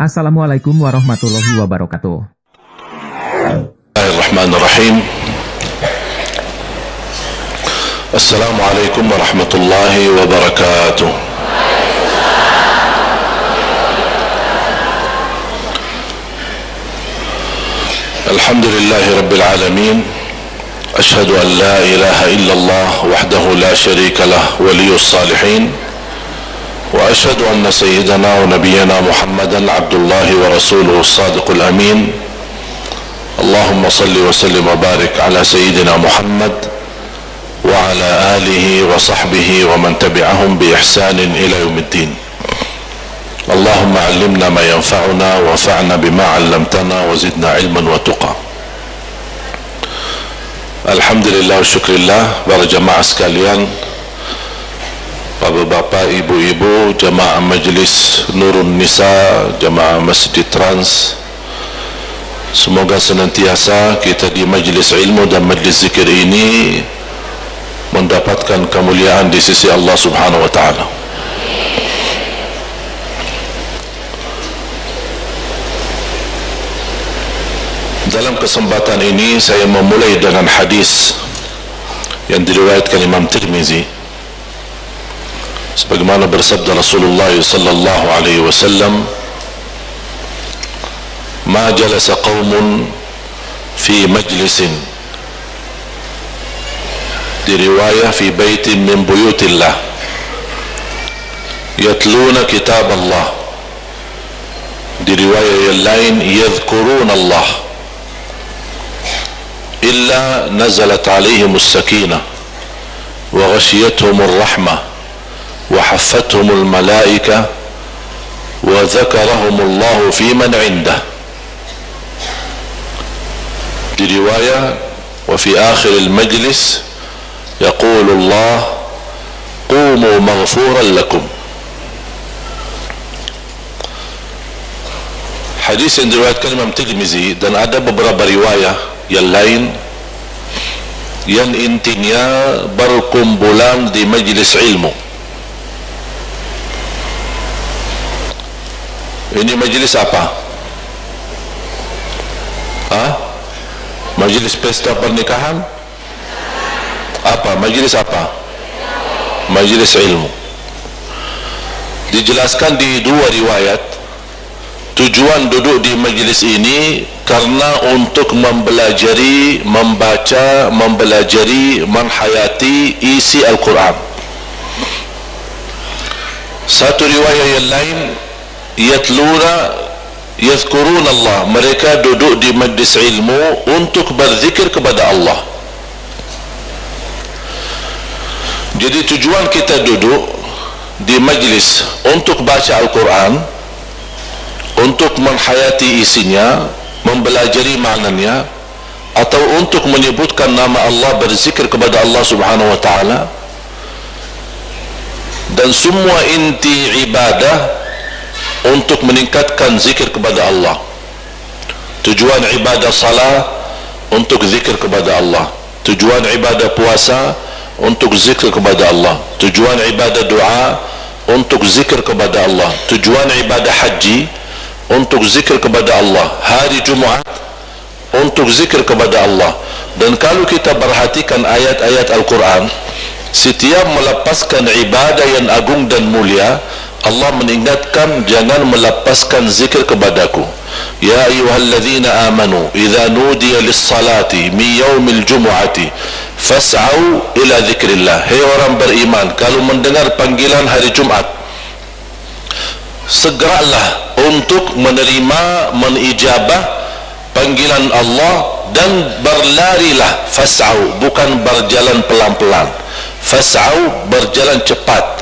Assalamualaikum warahmatullahi wabarakatuh. Bismillahirrahmanirrahim. Assalamualaikum warahmatullahi wabarakatuh. Alhamdulillahi rabbil alamin. Ashhadu an la ilaha illallah wahdahu la syarika lah waliyus salihin. وأشهد أن سيدنا ونبينا محمدا عبد الله ورسوله الصادق الأمين. اللهم صل وسلم وبارك على سيدنا محمد وعلى آله وصحبه ومن تبعهم بإحسان إلى يوم الدين. اللهم علمنا ما ينفعنا وانفعنا بما علمتنا وزدنا علما وتقى. Alhamdulillah wa syukrillah, para jamaah sekalian, bapak-bapak, ibu-ibu, jamaah Majlis Nurun Nisa, jamaah Masjid Trans, semoga senantiasa kita di majlis ilmu dan majlis zikir ini mendapatkan kemuliaan di sisi Allah Subhanahu wa taala. Dalam kesempatan ini saya memulai dengan hadis yang diriwayatkan Imam Tirmizi, sebagaimana bersabda Rasulullah sallallahu alaihi wasallam, "Ma jalasa qaumun fi majlisin," di riwayah fi baitin min buyutillah, yatluna kitab Allah, di riwayah yang lain yadhkuruna Allah, illa nazalat alaihimus sakinah wa ghashiyatuhumur rahmah وحفتهم الملائكة وذكرهم الله في من عنده. di riwayah وفي آخر المجلس يقول الله قوموا مغفورا لكم. Hadis yang diriwayatkan Imam Tirmizi, dan ada beberapa riwayah yang lain yang intinya berkumpulan di majlis ilmu. Ini majlis apa? Majlis pesta pernikahan? Apa? Majlis apa? Majlis ilmu. Dijelaskan di dua riwayat, tujuan duduk di majlis ini karena untuk mempelajari, membaca, mempelajari, menghayati isi Al-Quran. Satu riwayat yang lain, yatluna yadhkuruna Allah, mereka duduk di majlis ilmu untuk berzikir kepada Allah. Jadi tujuan kita duduk di majlis untuk baca Al-Quran, untuk menghayati isinya, mempelajari maknanya, atau untuk menyebutkan nama Allah, berzikir kepada Allah Subhanahu wa taala. Dan semua inti ibadah untuk meningkatkan zikir kepada Allah. Tujuan ibadah salat untuk zikir kepada Allah, tujuan ibadah puasa untuk zikir kepada Allah, tujuan ibadah doa untuk zikir kepada Allah, tujuan ibadah haji untuk zikir kepada Allah, hari Jumaat untuk zikir kepada Allah. Dan kalau kita perhatikan ayat-ayat Al-Quran, setiap melepaskan ibadah yang agung dan mulia, Allah mengingatkan, jangan melepaskan zikir kepadaku. Ya ayyuhalladzina amanu idza nudiya lis-salati min yaumil jumu'ati fas'au ila dzikrillah. Hai orang beriman, kalau mendengar panggilan hari Jumat, segeralah untuk menerima, menijabah panggilan Allah, dan berlarilah. Fas'au, bukan berjalan pelan-pelan, fas'au, berjalan cepat,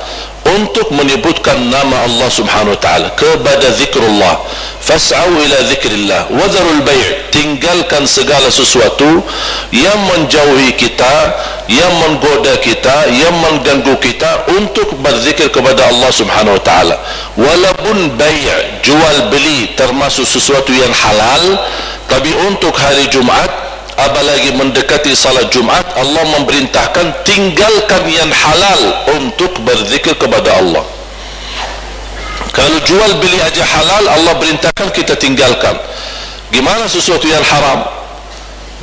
untuk menyebutkan nama Allah Subhanahu wa taala, kepada zikrullah. Fas'au ila zikrillah wa dharul bai', tinggalkan segala sesuatu yang menjauhi kita, yang menggoda kita, yang mengganggu kita, untuk berzikir kepada Allah Subhanahu wa taala. Walaupun bai', jual beli, termasuk sesuatu yang halal, tapi untuk hari Jumat, apalagi mendekati salat Jumat, Allah memerintahkan tinggalkan yang halal untuk berzikir kepada Allah. Kalau jual beli aja halal, Allah perintahkan kita tinggalkan. Gimana sesuatu yang haram?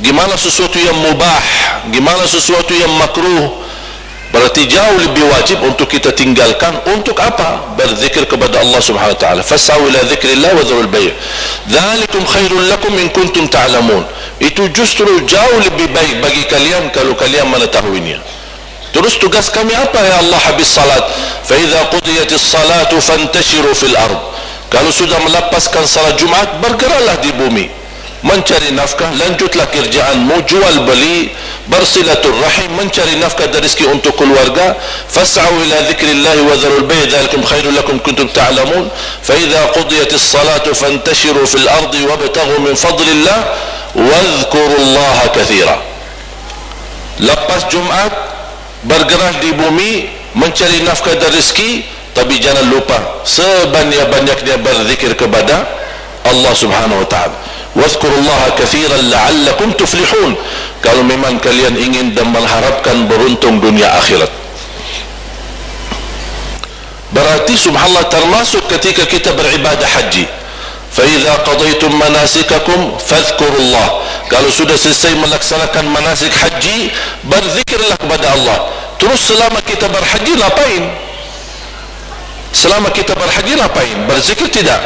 Gimana sesuatu yang mubah? Gimana sesuatu yang makruh? Berarti jauh lebih wajib untuk kita tinggalkan. Untuk apa? Berzikir kepada Allah Subhanahu wa taala. Fas'au ila dzikrillah wa dzarul bay'. Dzalikum khairul lakum in kuntum ta'lamun. Itu justru jauh lebih baik bagi kalian kalau kalian mengetahuinya. Terus tugas kami apa ya Allah habis salat? Fa idza qudiyatis salatu fantashiru fil ard. Kalau sudah melepaskan salat Jumat, bergeraklah di bumi, mencari nafkah, lanjutlah kerjaanmu, jual beli, bersilaturrahim, mencari nafkah dan rezeki untuk keluarga. Fas'au ila dzikrillah wa dzarul bay', dzalikum khairul lakum kuntum ta'lamun. Fa idza qudiyatis salatu fantashiru fil ard wabtaghu min fadlillah wadhkurullaha katsira. Lepas Jumat, bergerak di bumi, mencari nafkah dan rezeki, tapi jangan lupa sebanyak-banyaknya berzikir kepada Allah Subhanahu wa taala. Wadhkurullaha katsiran la'allakum tuflihun. Kalau memang kalian ingin dan mengharapkan beruntung dunia akhirat. Berarti subhanallah termasuk ketika kita beribadah haji. Fa idza qadaytum manasikakum fadhkurullah. Kalau sudah selesai melaksanakan manasik haji, berzikirlah kepada Allah. Terus selama kita berhaji ngapain? Selama kita berhaji ngapain? Berzikir tidak?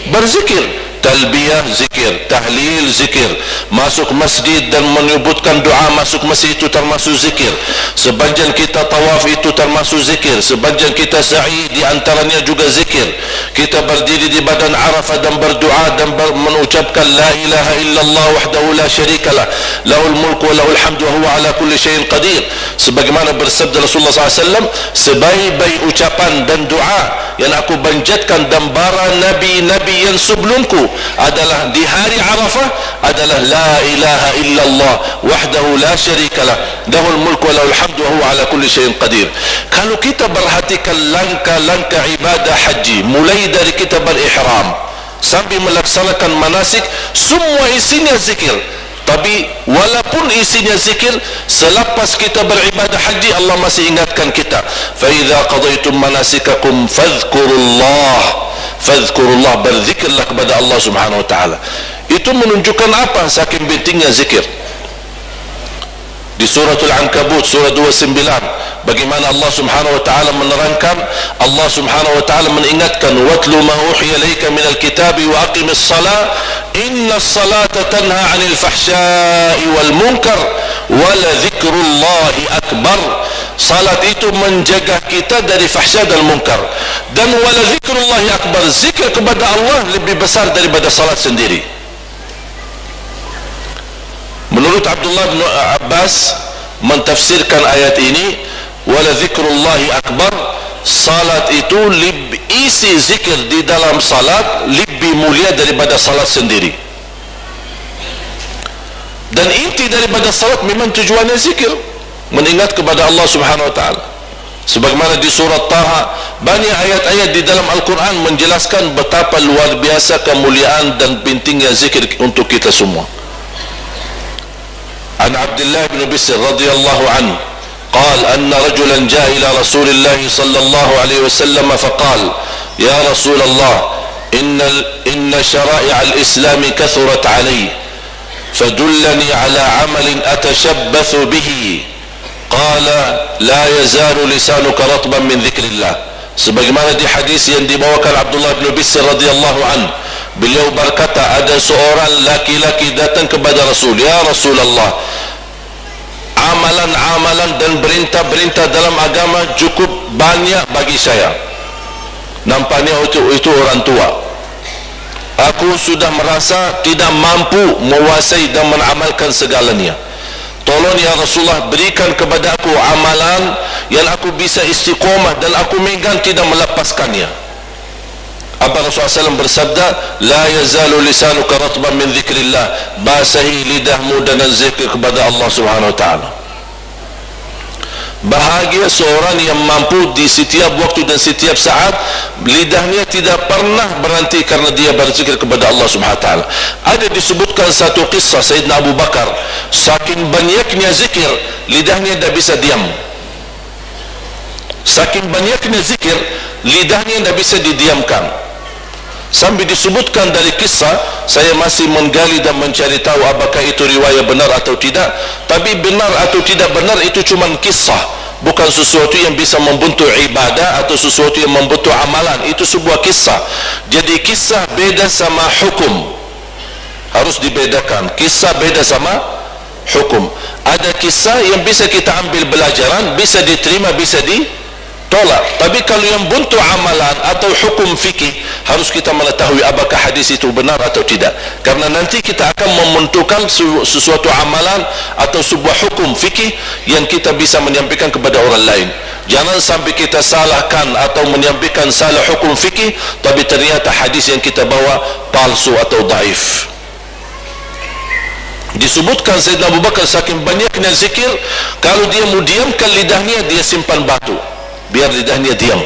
Berzikir. Talbiyah zikir, tahlil zikir, masuk masjid dan menyebutkan doa masuk masjid itu termasuk zikir. Sepanjang kita tawaf itu termasuk zikir. Sepanjang kita sa'i di antaranya juga zikir. Kita berdiri di badan Arafah dan berdoa dan mengucapkan la ilaha illallah wahdahu la syarikalah, lahul mulku wa lahul hamdu wa huwa ala kulli syai'in qadir. Sebagaimana bersabda Rasulullah SAW, sebaik-baik ucapan dan doa yang aku panjatkan dan para nabi-nabi yang sebelumku adalah di hari Arafah adalah la ilaha illallah wahdahu la syarikalah, lahul mulku wa lahul hamdu wa huwa ala kulli syai'in qadir. Kalau kita perhatikan langkah-langkah ibadah haji, mulai dari kita berihram sampai melaksanakan manasik, semua isinya zikir. Tapi walaupun isinya zikir, selepas kita beribadah haji, Allah masih ingatkan kita, fa idza qadaytum manasikakum fadhkurullah. Fadhkurullah, berzikirlah kepada Allah Subhanahu wa taala. Itu menunjukkan apa? Saking pentingnya zikir. Di suratul Ankabut surah 29, bagaimana Allah Subhanahu wa taala menerangkan, Allah Subhanahu wa taala mengingatkan, watlu ma uhiya ilayka minal kitabi wa aqimis salah innas salata tanha 'anil fahsya'i wal munkar wa la dzikrullahi akbar. Salat itu menjaga kita dari fahsya dan munkar, dan wa la dzikrullahi akbar, zikir kepada Allah lebih besar daripada salat sendiri. Menurut Abdullah bin Abbas mentafsirkan ayat ini, wala dzikrullahi akbar, salat itu isi zikir di dalam salat lebih mulia daripada salat sendiri. Dan inti daripada salat memang tujuannya zikir, mengingat kepada Allah Subhanahu wa taala. Sebagaimana di surat Taha, banyak ayat-ayat di dalam Al-Quran menjelaskan betapa luar biasa kemuliaan dan pentingnya zikir untuk kita semua. عن عبد الله بن بسر رضي الله عنه قال أن رجلا جاء إلى رسول الله صلى الله عليه وسلم فقال يا رسول الله إن شرائع الإسلام كثرت علي فدلني على عمل أتشبث به قال لا يزال لسانك رطبا من ذكر الله. Sebagaimana di hadis yang dibawakan Abdullah bin Bisr radhiyallahu anhu, beliau berkata, ada seorang laki-laki datang kepada Rasul, ya Rasulullah, amalan-amalan dan perintah-perintah dalam agama cukup banyak bagi saya. Nampaknya itu orang tua. Aku sudah merasa tidak mampu menguasai dan mengamalkan segalanya. Tolong ya Rasulullah, berikan kepada aku amalan yang aku bisa istiqomah dan aku megang tidak melepaskannya. Apa Rasulullah SAW bersabda, la yazalu lisanuka ratban min dzikrillah, basahi lidahmu dengan zikir kepada Allah Subhanahu wa taala. Bahagia seorang yang mampu di setiap waktu dan setiap saat lidahnya tidak pernah berhenti karena dia berzikir kepada Allah Subhanahu wa taala. Ada disebutkan satu kisah Sayyidina Abu Bakar, saking banyaknya zikir lidahnya tidak bisa diam. Saking banyaknya zikir, lidahnya tidak bisa didiamkan. Sampai disebutkan dari kisah, saya masih menggali dan mencari tahu apakah itu riwayat benar atau tidak. Tapi benar atau tidak benar itu cuma kisah, bukan sesuatu yang bisa membentuk ibadah atau sesuatu yang membentuk amalan. Itu sebuah kisah. Jadi kisah beda sama hukum, harus dibedakan. Kisah beda sama hukum. Ada kisah yang bisa kita ambil pelajaran, bisa diterima, bisa ditolak. Tapi kalau yang bentuk amalan atau hukum fikih, harus kita mengetahui apakah hadis itu benar atau tidak. Karena nanti kita akan mementukan sesuatu amalan atau sebuah hukum fikih yang kita bisa menyampaikan kepada orang lain. Jangan sampai kita salahkan atau menyampaikan salah hukum fikih, tapi ternyata hadis yang kita bawa palsu atau daif. Disebutkan Sayyidina Abu Bakar saking banyaknya zikir, kalau dia mau diamkan lidahnya, dia simpan batu biar lidahnya diam.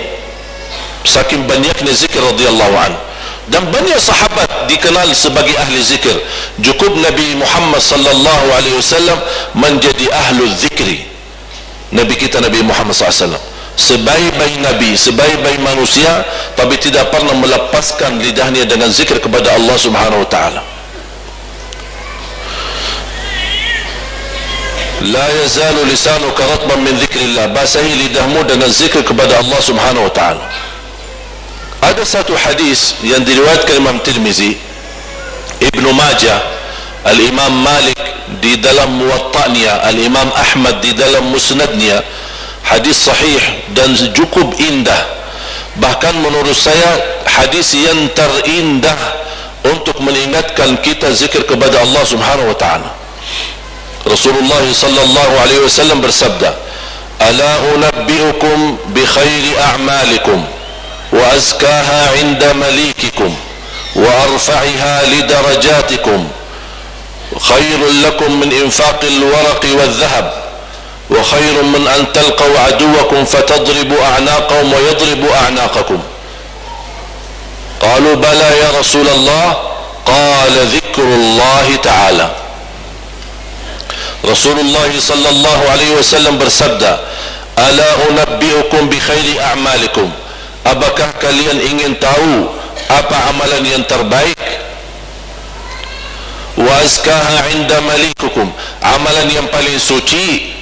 Saking banyaknya zikir radhiyallahu an. Dan banyak sahabat dikenal sebagai ahli zikir. Cukup Nabi Muhammad sallallahu alaihi wasallam menjadi ahlu zikri. Nabi kita Nabi Muhammad SAW sebaik-baik nabi, sebaik-baik manusia, tapi tidak pernah melepaskan lidahnya dengan zikir kepada Allah Subhanahu wa taala. La yazalu lisanuka ratban min dzikrillah, basahi lidahmu dengan zikir kepada Allah Subhanahu wa taala. Ada satu hadis yang diriwayatkan Imam Tirmizi, Ibnu Majah, Al-Imam Malik di dalam Muwatta'nya, Al-Imam Ahmad di dalam Musnadnya. Hadis sahih dan cukup indah. Bahkan menurut saya hadis yang terindah untuk mengingatkan kita zikir kepada Allah Subhanahu wa taala. Rasulullah sallallahu alaihi wasallam bersabda, "Ala unabbiukum bi khairi a'malikum wa azkaha 'inda malikikum wa arfa'iha li darajatikum khairul lakum min infaqil waraqi wal dhahab wa khairun min an talqaw aduwakum fatadribu a'naqahum wa yadribu a'naqakum." Qalu bala ya Rasulullah. Qala dhikrullah ta'ala. Rasulullah sallallahu alaihi wasallam bersabda, "Ala unabbiukum bi khairi a'malikum." Apakah kalian ingin tahu apa amalan yang terbaik? Wa azkaha 'inda malikukum, amalan yang paling suci.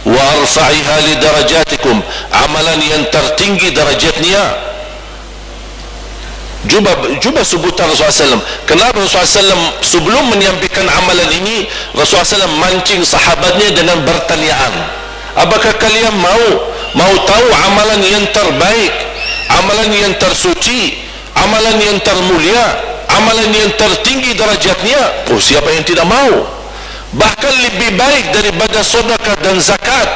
Wa arfa'iha li darajatikum, amalan yang tertinggi darajatnya. Cuba sebutan Rasulullah SAW. Kenapa Rasulullah SAW sebelum menyampaikan amalan ini, Rasulullah SAW mancing sahabatnya dengan bertanyaan, apakah kalian mau tahu amalan yang terbaik, amalan yang tersuci, amalan yang termulia, amalan yang tertinggi derajatnya? Oh, siapa yang tidak mau? Bahkan lebih baik daripada sedekah dan zakat,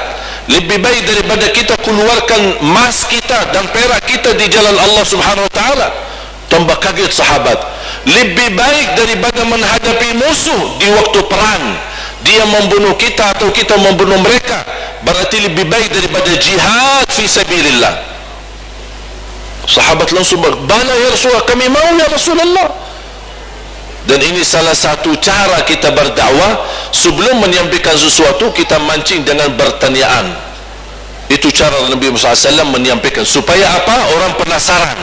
lebih baik daripada kita keluarkan emas kita dan perak kita di jalan Allah Subhanahu wa taala. Tambah kaget sahabat. Lebih baik daripada menghadapi musuh di waktu perang, dia membunuh kita atau kita membunuh mereka, berarti lebih baik daripada jihad fi sabilillah. Sahabat langsung bala ya Rasulullah, kami mau ya Rasulullah. Dan ini salah satu cara kita berdakwah. Sebelum menyampaikan sesuatu, kita mancing dengan pertanyaan. Itu cara Nabi Muhammad SAW menyampaikan, supaya apa? Orang penasaran,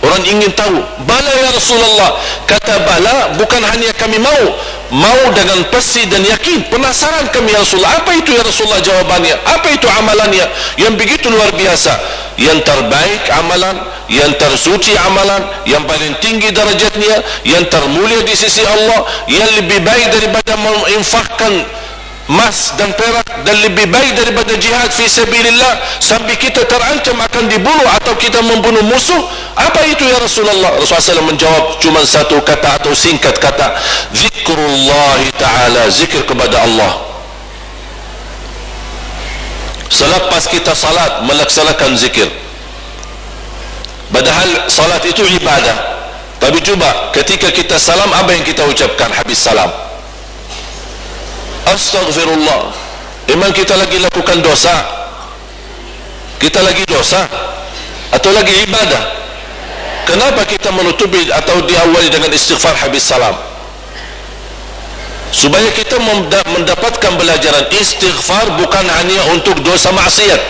orang ingin tahu. Bala ya Rasulullah. Kata bala, bukan hanya kami mau dengan pasti dan yakin. Penasaran kami ya Rasulullah. Apa itu ya Rasulullah jawabannya? Apa itu amalannya yang begitu luar biasa? Yang terbaik amalan, yang tersuci amalan, yang paling tinggi darajatnya, yang termulia di sisi Allah, yang lebih baik daripada menginfakkan emas dan perak, dan lebih baik daripada jihad fi sabilillah, sampai kita terancam akan dibunuh atau kita membunuh musuh. Apa itu ya Rasulullah? Rasulullah SAW menjawab cuma satu kata atau singkat kata, zikrullah ta'ala, zikir kepada Allah. Selepas kita salat, melaksanakan zikir. Padahal salat itu ibadah, tapi coba ketika kita salam, apa yang kita ucapkan habis salam? Astaghfirullah. Memang kita lagi lakukan dosa? Kita lagi dosa atau lagi ibadah? Kenapa kita menutupi atau diawali dengan istighfar habis salam? Supaya kita mendapatkan pelajaran istighfar bukan hanya untuk dosa maksiat.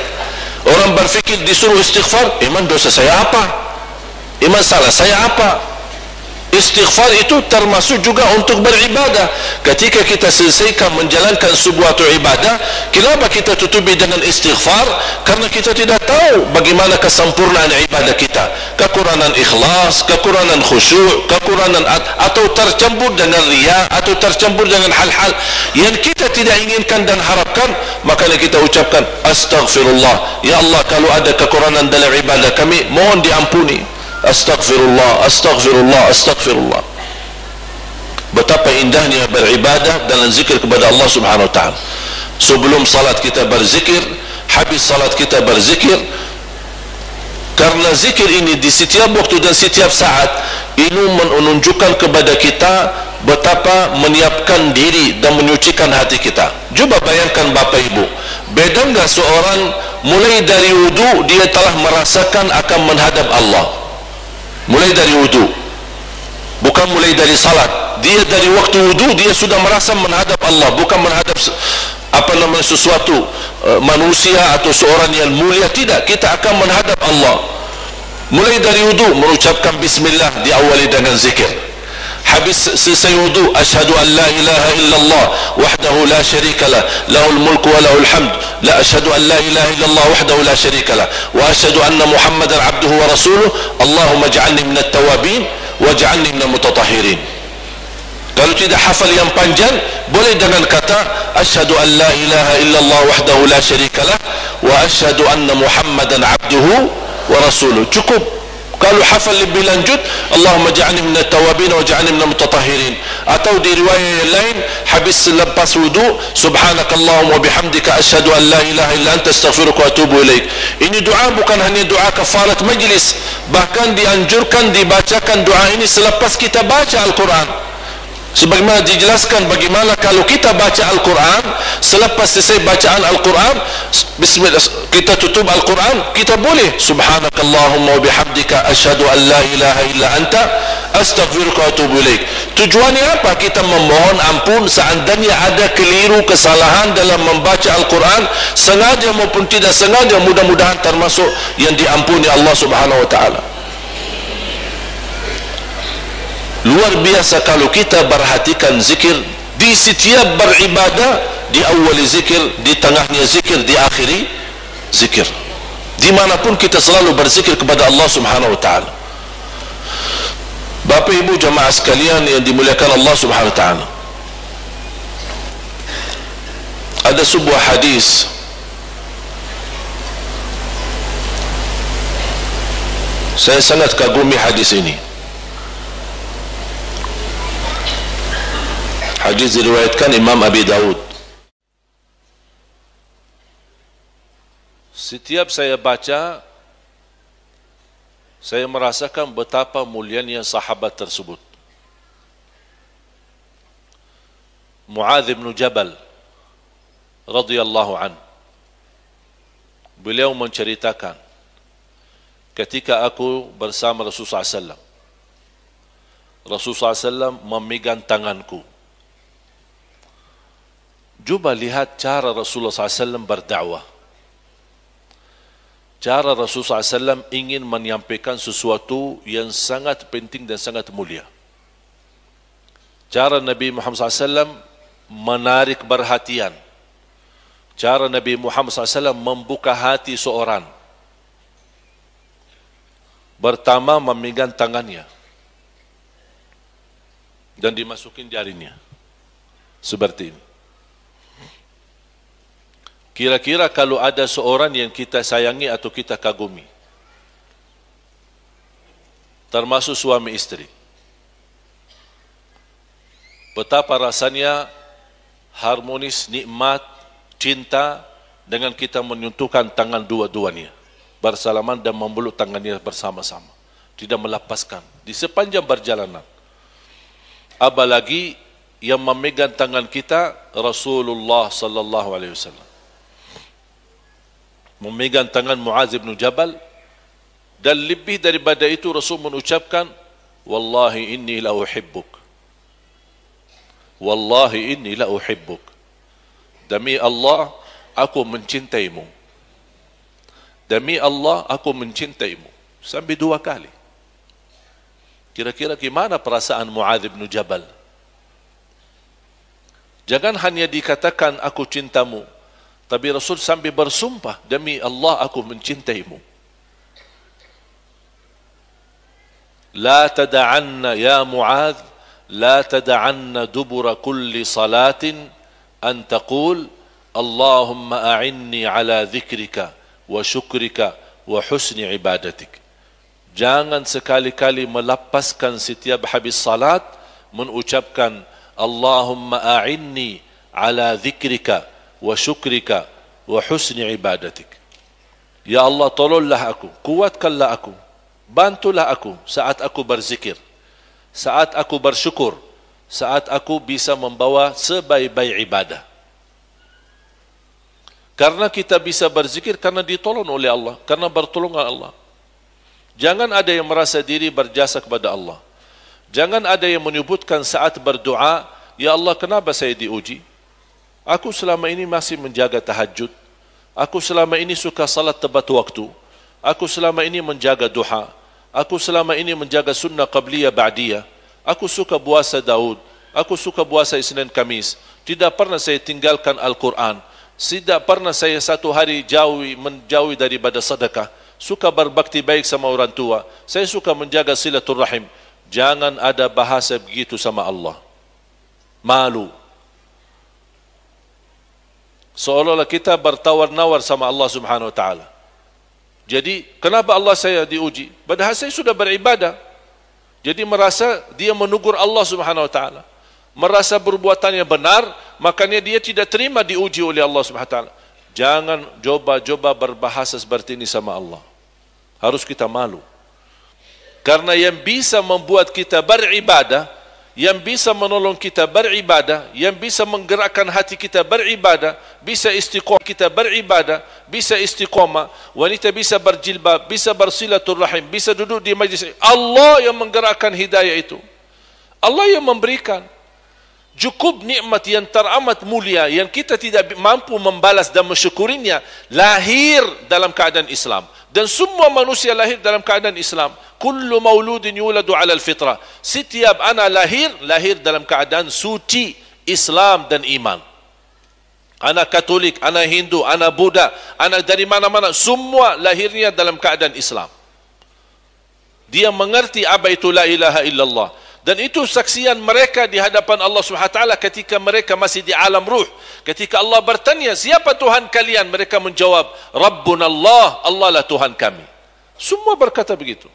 Orang berfikir disuruh istighfar, iman dosa saya apa? Iman salah saya apa? Istighfar itu termasuk juga untuk beribadah. Ketika kita selesaikan menjalankan sebuah ibadah, kenapa kita tutupi dengan istighfar? Karena kita tidak tahu bagaimana kesempurnaan ibadah kita, kekurangan ikhlas, kekurangan khusyuk, kekurangan atau tercampur dengan riya, atau tercampur dengan hal-hal yang kita tidak inginkan dan harapkan. Makanya kita ucapkan astaghfirullah, ya Allah, kalau ada kekurangan dalam ibadah kami, mohon diampuni. Astaghfirullah, astaghfirullah, astaghfirullah. Betapa indahnya beribadah dalam zikir kepada Allah Subhanahu wa taala. Sebelum salat kita berzikir, habis salat kita berzikir. Karena zikir ini di setiap waktu dan setiap saat ini menunjukkan kepada kita betapa menyiapkan diri dan menyucikan hati kita. Coba bayangkan Bapak Ibu, beda enggak seorang mulai dari wudu dia telah merasakan akan menghadap Allah. Mulai dari wudu, bukan mulai dari salat. Dia dari waktu wudu dia sudah merasa menghadap Allah, bukan menghadap sesuatu manusia atau seorang yang mulia. Tidak, kita akan menghadap Allah. Mulai dari wudu mengucapkan bismillah, diawali dengan zikir. Habis selesai wudu, asyhadu an la ilaha illallah wahdahu la syarika lah, lahul mulku wa lahul hamd, la asyhadu an la ilaha illallah wahdahu la syarika lah, wa asyhadu anna muhammadan abduhu wa rasuluh, Allahumma ij'alni minat tawabin waj'alni minal mutatahhirin. Kalau tidak hafal yang panjang, boleh dengan kata asyhadu an la ilaha illallah wahdahu la syarika lah, wa asyhadu anna muhammadan abduhu wa rasuluh. Cukup. Kalau hafal lebih lanjut, Allahumma ja'alni minat tawabin wa ja'alni minal mutatahhirin. Atau di riwayat yang lain, habis selepas wudu, subhanakallahumma wa bihamdika asyhadu an la ilaha illa anta astaghfiruka wa atubu ilaik. Ini doa bukan hanya doa kafarat majlis, bahkan dianjurkan dibacakan doa ini selepas kita baca Al-Quran. Sebagaimana dijelaskan bagaimana kalau kita baca Al-Quran, selepas selesai bacaan Al-Quran, bismillah, kita tutup Al-Quran, kita boleh subhanakallahumma wa bihamdika asyhadu an la ilaha illa anta astaghfiruka wa atubu ilaik. Tujuannya apa? Kita memohon ampun seandainya ada keliru kesalahan dalam membaca Al-Quran, sengaja maupun tidak sengaja, mudah-mudahan termasuk yang diampuni Allah Subhanahu wa taala. Luar biasa kalau kita perhatikan zikir di setiap beribadah, di awal zikir, di tengahnya zikir, di akhiri zikir. Dimanapun kita selalu berzikir kepada Allah Subhanahu wa taala. Bapak Ibu jamaah sekalian yang dimuliakan Allah Subhanahu wa taala, ada sebuah hadis saya sangat kagumi hadis ini. Hadis diriwayatkan Imam Abi Daud. Setiap saya baca, saya merasakan betapa mulianya sahabat tersebut. Muadz bin Jabal radhiyallahu an, beliau menceritakan, ketika aku bersama Rasulullah SAW, Rasulullah SAW memegang tanganku. Cuba lihat cara Rasulullah SAW berdakwah. Cara Rasulullah SAW ingin menyampaikan sesuatu yang sangat penting dan sangat mulia. Cara Nabi Muhammad SAW menarik perhatian. Cara Nabi Muhammad SAW membuka hati seorang. Pertama, memegang tangannya dan dimasukin jarinya seperti ini. Kira-kira kalau ada seorang yang kita sayangi atau kita kagumi, termasuk suami istri, betapa rasanya harmonis, nikmat, cinta dengan kita menyentuhkan tangan dua-duanya bersalaman dan memeluk tangannya bersama-sama, tidak melepaskan di sepanjang perjalanan. Apalagi yang memegang tangan kita Rasulullah sallallahu alaihi wasallam, memegang tangan Muadz bin Jabal, dan lebih daripada itu Rasul mengucapkan, wallahi inni la uhibbuk, wallahi inni la uhibbuk, demi Allah aku mencintaimu. demi Allah aku mencintaimu. Sampai 2 kali. Kira-kira gimana perasaan Muadz bin Jabal? Jangan hanya dikatakan aku cintamu, tapi Rasul sampai bersumpah, demi Allah aku mencintaimu. La tada'anna ya Muadz, la tada'anna dubura kulli salatin an taqul Allahumma a'inni ala dhikrika wa syukrika wa husni ibadatik. Jangan sekali-kali melepaskan setiap habis salat mengucapkan Allahumma a'inni ala dhikrika wa syukrika wa husni ibadatik. Ya Allah, tolonglah aku, kuatkanlah aku, bantulah aku saat aku berzikir, saat aku bersyukur, saat aku bisa membawa sebaik-baik ibadah. Karena kita bisa berzikir karena ditolong oleh Allah, karena bertolongan Allah. Jangan ada yang merasa diri berjasa kepada Allah. Jangan ada yang menyebutkan saat berdoa, ya Allah, kenapa saya diuji? Aku selama ini masih menjaga tahajud. Aku selama ini suka salat tepat waktu. Aku selama ini menjaga duha. Aku selama ini menjaga sunnah qabliyah ba'diyah. Aku suka puasa Daud. Aku suka puasa Isnin Kamis. Tidak pernah saya tinggalkan Al-Quran. Tidak pernah saya satu hari menjauhi daripada sedekah. Suka berbakti baik sama orang tua. Saya suka menjaga silaturrahim. Jangan ada bahasa begitu sama Allah. Malu. Seolah-olah kita bertawar-nawar sama Allah Subhanahu wa taala. Jadi, kenapa Allah saya diuji? Padahal saya sudah beribadah. Jadi merasa dia menegur Allah Subhanahu wa taala. Merasa perbuatannya benar, makanya dia tidak terima diuji oleh Allah Subhanahu wa taala. Jangan coba-coba berbahasa seperti ini sama Allah. Harus kita malu. Karena yang bisa membuat kita beribadah, yang bisa menolong kita beribadah, yang bisa menggerakkan hati kita beribadah, bisa istiqomah kita beribadah, bisa istiqomah, wanita bisa berjilbab, bisa bersilaturrahim, bisa duduk di majlis. Allah yang menggerakkan hidayah itu. Allah yang memberikan. Cukup nikmat yang teramat mulia yang kita tidak mampu membalas dan mensyukurinya, lahir dalam keadaan Islam. Dan semua manusia lahir dalam keadaan Islam. Kullu mauludin yuladu ala al-fitrah. Setiap anak lahir dalam keadaan suci Islam dan iman. Anak Katolik, anak Hindu, anak Buddha, anak dari mana-mana, semua lahirnya dalam keadaan Islam. Dia mengerti apa itu la ilaha illallah. Dan itu saksian mereka di hadapan Allah Subhanahu wa taala ketika mereka masih di alam ruh. Ketika Allah bertanya, siapa Tuhan kalian? Mereka menjawab, Rabbuna Allah, Allah lah Tuhan kami. Semua berkata begitu.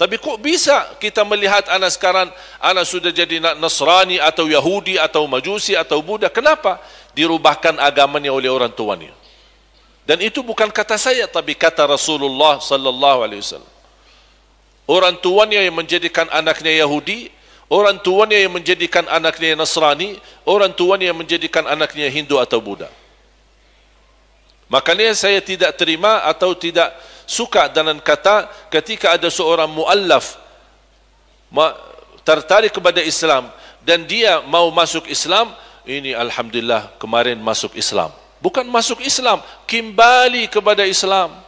Tapi kok bisa kita melihat anak sekarang, anak sudah jadi Nasrani atau Yahudi atau Majusi atau Buddha? Kenapa? Dirubahkan agamanya oleh orang tuanya. Dan itu bukan kata saya, tapi kata Rasulullah sallallahu alaihi wasallam. Orang tuanya yang menjadikan anaknya Yahudi, orang tuanya yang menjadikan anaknya Nasrani, orang tuanya yang menjadikan anaknya Hindu atau Buddha. Makanya saya tidak terima atau tidak suka dengan kata ketika ada seorang muallaf tertarik kepada Islam dan dia mau masuk Islam, ini alhamdulillah kemarin masuk Islam. Bukan masuk Islam, kembali kepada Islam.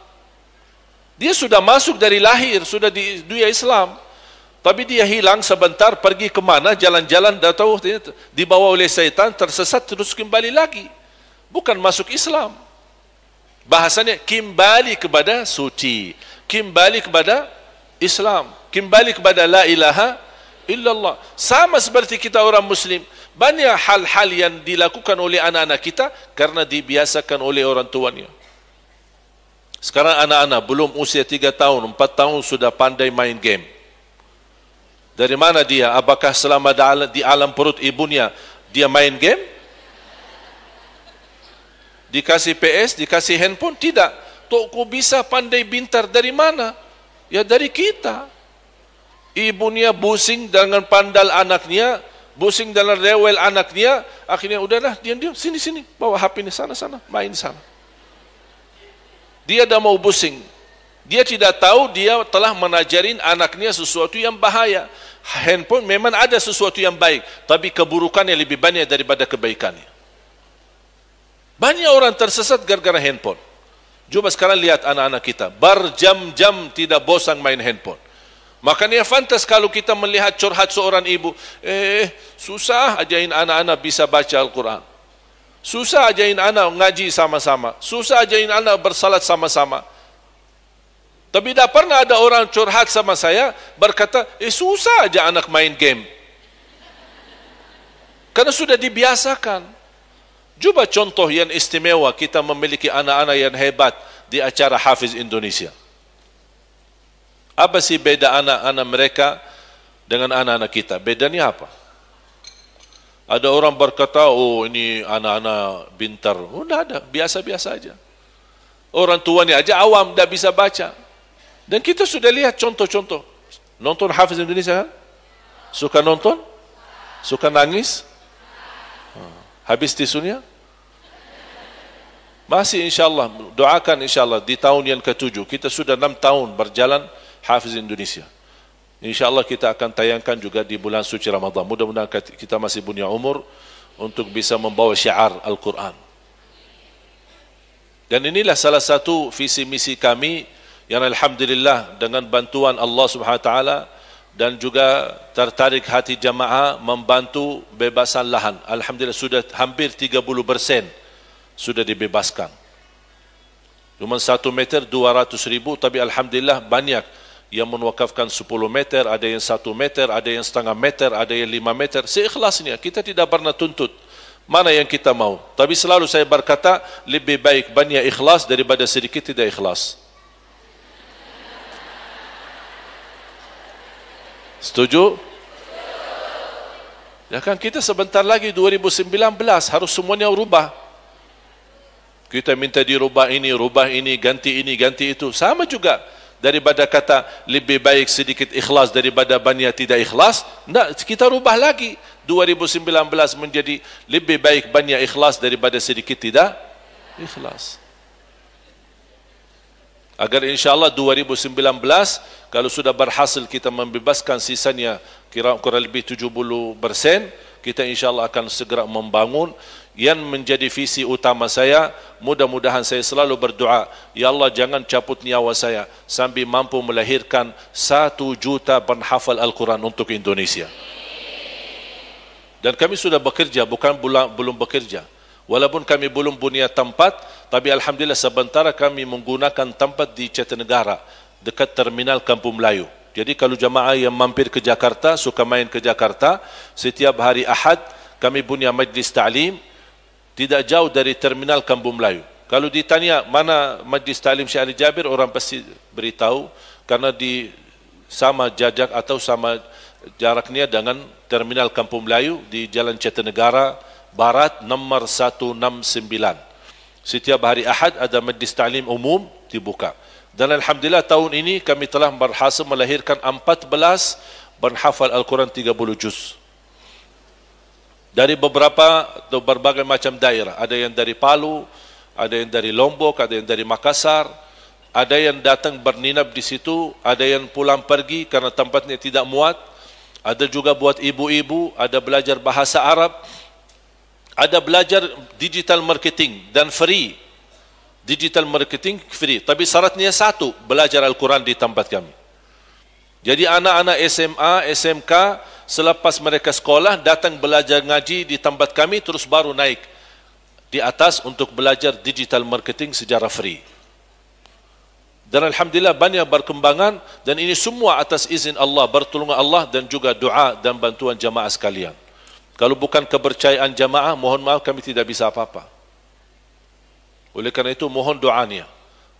Dia sudah masuk dari lahir, sudah di dunia Islam. Tapi dia hilang sebentar, pergi kemana, jalan-jalan, atau dibawa oleh syaitan, tersesat, terus kembali lagi. Bukan masuk Islam. Bahasanya, kembali kepada suci. Kembali kepada Islam. Kembali kepada la ilaha illallah. Sama seperti kita orang Muslim. Banyak hal-hal yang dilakukan oleh anak-anak kita, karena dibiasakan oleh orang tuanya. Sekarang anak-anak belum usia 3 tahun, 4 tahun sudah pandai main game. Dari mana dia? Apakah selama di alam perut ibunya dia main game? Dikasih PS, dikasih handphone? Tidak. Kok bisa pandai pintar dari mana? Ya dari kita. Ibunya pusing dengan pandal anaknya, pusing dengan rewel anaknya, akhirnya udahlah diam-diam, sini-sini, bawa HP ini sana-sana, main di sana. Dia dah mau pusing. Dia tidak tahu dia telah menajarin anaknya sesuatu yang bahaya. Handphone memang ada sesuatu yang baik, tapi keburukannya lebih banyak daripada kebaikannya. Banyak orang tersesat gara-gara handphone. Cuba sekarang lihat anak-anak kita, berjam-jam tidak bosan main handphone. Makanya fantas kalau kita melihat curhat seorang ibu, susah ajain anak-anak bisa baca Al-Quran. Susah ajain anak ngaji sama-sama. Susah ajain anak bersalat sama-sama. Tapi tidak pernah ada orang curhat sama saya berkata, susah aja anak main game. Karena sudah dibiasakan. Cuba contoh yang istimewa kita memiliki anak-anak yang hebat di acara Hafiz Indonesia. Apa sih beda anak-anak mereka dengan anak-anak kita? Bedanya apa? Ada orang berkata, oh ini anak-anak pintar. Oh tidak ada, biasa-biasa aja. Orang tuanya aja awam, tidak bisa baca. Dan kita sudah lihat contoh-contoh. Nonton Hafiz Indonesia kan? Suka nonton? Suka nangis? Habis tisunya? Masih insyaAllah, doakan insyaAllah di tahun yang ke-7. Kita sudah 6 tahun berjalan Hafiz Indonesia. InsyaAllah kita akan tayangkan juga di bulan suci Ramadan. Mudah-mudahan kita masih punya umur untuk bisa membawa syiar Al-Quran. Dan inilah salah satu visi misi kami yang alhamdulillah dengan bantuan Allah Subhanahu Wa Taala dan juga tertarik hati jamaah membantu bebasan lahan. Alhamdulillah sudah hampir 30% sudah dibebaskan. Cuma 1 meter 200.000, tapi alhamdulillah banyak yang menwakafkan 10 meter, ada yang 1 meter, ada yang setengah meter, ada yang 5 meter. Seikhlasnya, kita tidak pernah tuntut mana yang kita mau. Tapi selalu saya berkata, lebih baik banyak ikhlas daripada sedikit tidak ikhlas. Setuju? Ya kan, kita sebentar lagi 2019 harus semuanya rubah. Kita minta dirubah ini, ganti ini, ganti itu. Sama juga daripada kata lebih baik sedikit ikhlas daripada banyak tidak ikhlas. Tidak, kita rubah lagi 2019 menjadi lebih baik banyak ikhlas daripada sedikit tidak ikhlas. Agar insyaAllah 2019 kalau sudah berhasil kita membebaskan sisanya kurang lebih 70%, kita insyaAllah akan segera membangun. Yang menjadi visi utama saya, mudah-mudahan saya selalu berdoa, ya Allah jangan cabut nyawa saya sampai mampu melahirkan 1 juta penghafal Al-Quran untuk Indonesia. Dan kami sudah bekerja, bukan belum bekerja. Walaupun kami belum punya tempat, tapi alhamdulillah sementara kami menggunakan tempat di Jatinegara dekat terminal Kampung Melayu. Jadi kalau jamaah yang mampir ke Jakarta, suka main ke Jakarta, setiap hari Ahad kami punya majlis ta'lim tidak jauh dari terminal Kampung Melayu. Kalau ditanya mana majlis ta'lim Syekh Ali Jabir, orang pasti beritahu karena di sama jajak atau sama jaraknya dengan terminal Kampung Melayu di Jalan Jatinegara Barat nomor 169. Setiap hari Ahad ada majlis ta'lim umum dibuka. Dan alhamdulillah tahun ini kami telah berhasil melahirkan 14 penghafal Al-Quran 30 juz. Dari beberapa atau berbagai macam daerah. Ada yang dari Palu, ada yang dari Lombok, ada yang dari Makassar, ada yang datang berninap di situ, ada yang pulang pergi karena tempatnya tidak muat, ada juga buat ibu-ibu, ada belajar bahasa Arab, ada belajar digital marketing dan free. Digital marketing free, tapi syaratnya satu, belajar Al-Quran di tempat kami. Jadi anak-anak SMA, SMK selepas mereka sekolah datang belajar ngaji di tempat kami, terus baru naik di atas untuk belajar digital marketing secara free. Dan alhamdulillah banyak berkembangan, dan ini semua atas izin Allah, pertolongan Allah dan juga doa dan bantuan jamaah sekalian. Kalau bukan kepercayaan jamaah, mohon maaf kami tidak bisa apa-apa. Oleh karena itu mohon doanya,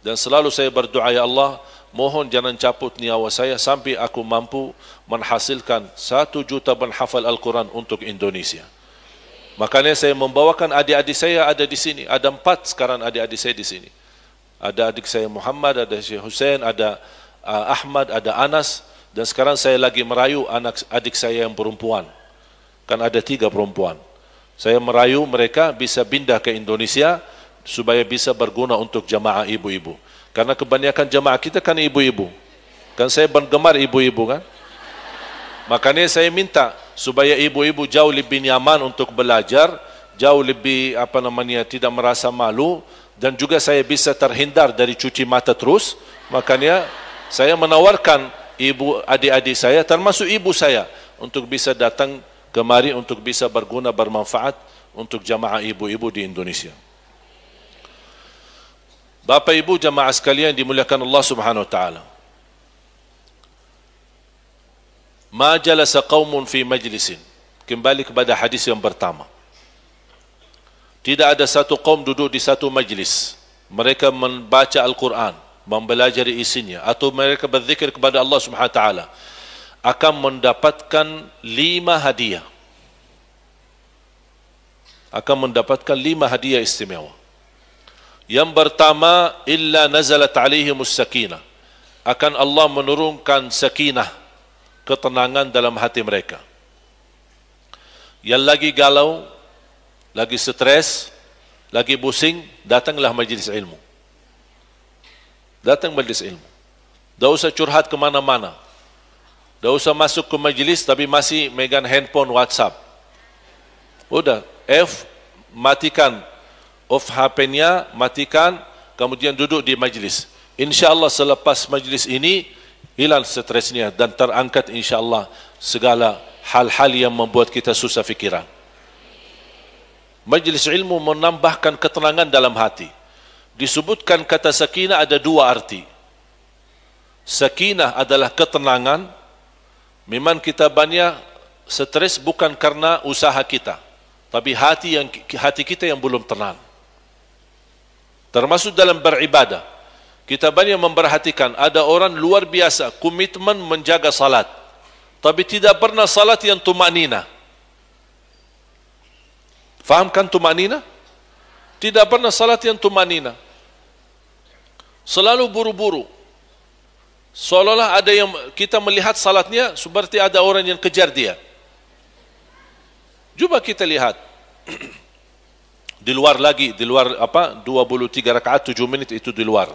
dan selalu saya berdoa, ya Allah mohon jangan cabut nyawa saya sampai aku mampu menghasilkan 1 juta penghafal Al-Quran untuk Indonesia. Makanya saya membawakan adik-adik saya ada di sini. Ada 4 sekarang adik-adik saya di sini. Ada adik saya Muhammad, ada Syekh Hussein, ada Ahmad, ada Anas. Dan sekarang saya lagi merayu adik saya yang perempuan. Kan ada 3 perempuan. Saya merayu mereka bisa pindah ke Indonesia supaya bisa berguna untuk jamaah ibu-ibu. Karena kebanyakan jamaah kita kan ibu-ibu. Kan saya penggemar ibu-ibu kan. Makanya saya minta supaya ibu-ibu jauh lebih nyaman untuk belajar, jauh lebih tidak merasa malu, dan juga saya bisa terhindar dari cuci mata terus. Makanya saya menawarkan ibu adik-adik saya, termasuk ibu saya, untuk bisa datang kemari untuk bisa berguna, bermanfaat untuk jamaah ibu-ibu di Indonesia. Bapak ibu jamaah sekalian dimuliakan Allah Subhanahu wa taala. Ma jalasa qaumun fi majlisin. Kembali kepada hadis yang pertama. Tidak ada satu kaum duduk di satu majlis. Mereka membaca Al-Quran, mempelajari isinya, atau mereka berzikir kepada Allah Subhanahu wa taala, akan mendapatkan 5 hadiah. Akan mendapatkan 5 hadiah istimewa. Yang pertama, illa nazalat alaihimus sakinah. Akan Allah menurunkan sakinah, ketenangan dalam hati mereka. Yang lagi galau, lagi stres, lagi pusing, datanglah majlis ilmu. Datang majlis ilmu. Tak usah curhat ke mana-mana. Tak usah masuk ke majlis tapi masih megang handphone WhatsApp. Udah, matikan. Off HP-nya, matikan, kemudian duduk di majlis. InsyaAllah selepas majlis ini, hilang stresnya dan terangkat insyaAllah segala hal-hal yang membuat kita susah fikiran. Majlis ilmu menambahkan ketenangan dalam hati. Disebutkan kata sakinah ada 2 arti. Sakinah adalah ketenangan. Memang kita banyak stres bukan karena usaha kita, tapi hati kita yang belum tenang. Termasuk dalam beribadah. Kita banyak memperhatikan ada orang luar biasa komitmen menjaga salat, tapi tidak pernah salat yang tumanina. Fahamkan tumanina? Tidak pernah salat yang tumanina. Selalu buru-buru. Seolah-olah ada yang kita melihat salatnya seperti ada orang yang kejar dia. Cuba kita lihat. Di luar 23 rakaat 7 menit itu di luar.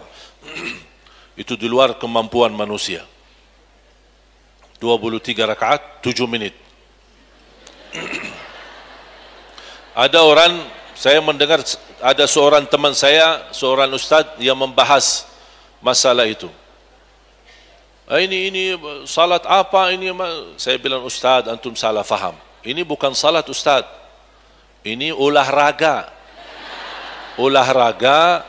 Itu di luar kemampuan manusia. 23 rakaat 7 menit. Ada orang, saya mendengar ada seorang teman saya, seorang ustaz yang membahas masalah itu. Ini salat apa ini? Saya bilang, ustaz, antum salah faham. Ini bukan salat, ustaz. Ini olahraga. Olahraga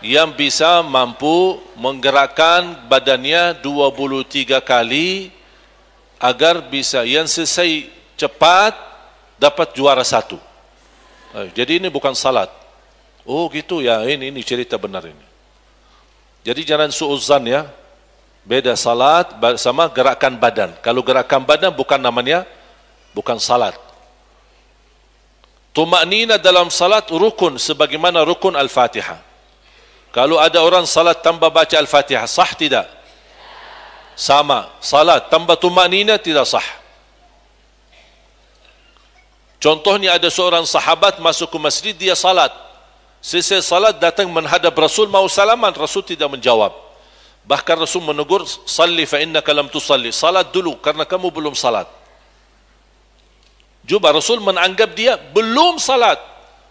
yang bisa mampu menggerakkan badannya 23 kali agar bisa yang selesai cepat dapat juara 1. Jadi ini bukan salat. Oh gitu ya, ini cerita benar ini. Jadi jangan suuzan ya. Beda salat sama gerakan badan. Kalau gerakan badan bukan namanya, bukan salat. Tumanina dalam salat rukun sebagaimana rukun Al-Fatihah. Kalau ada orang salat tanpa baca Al-Fatihah, sah tidak? Sama. Salat tanpa tumanina tidak sah. Contohnya ada seorang sahabat masuk ke masjid, dia salat. Selesai salat datang menghadap Rasul, mau salaman, Rasul tidak menjawab. Bahkan Rasul menegur, salli fa innaka lam tusalli. Salat dulu karena kamu belum salat. Juba Rasul menganggap dia belum salat,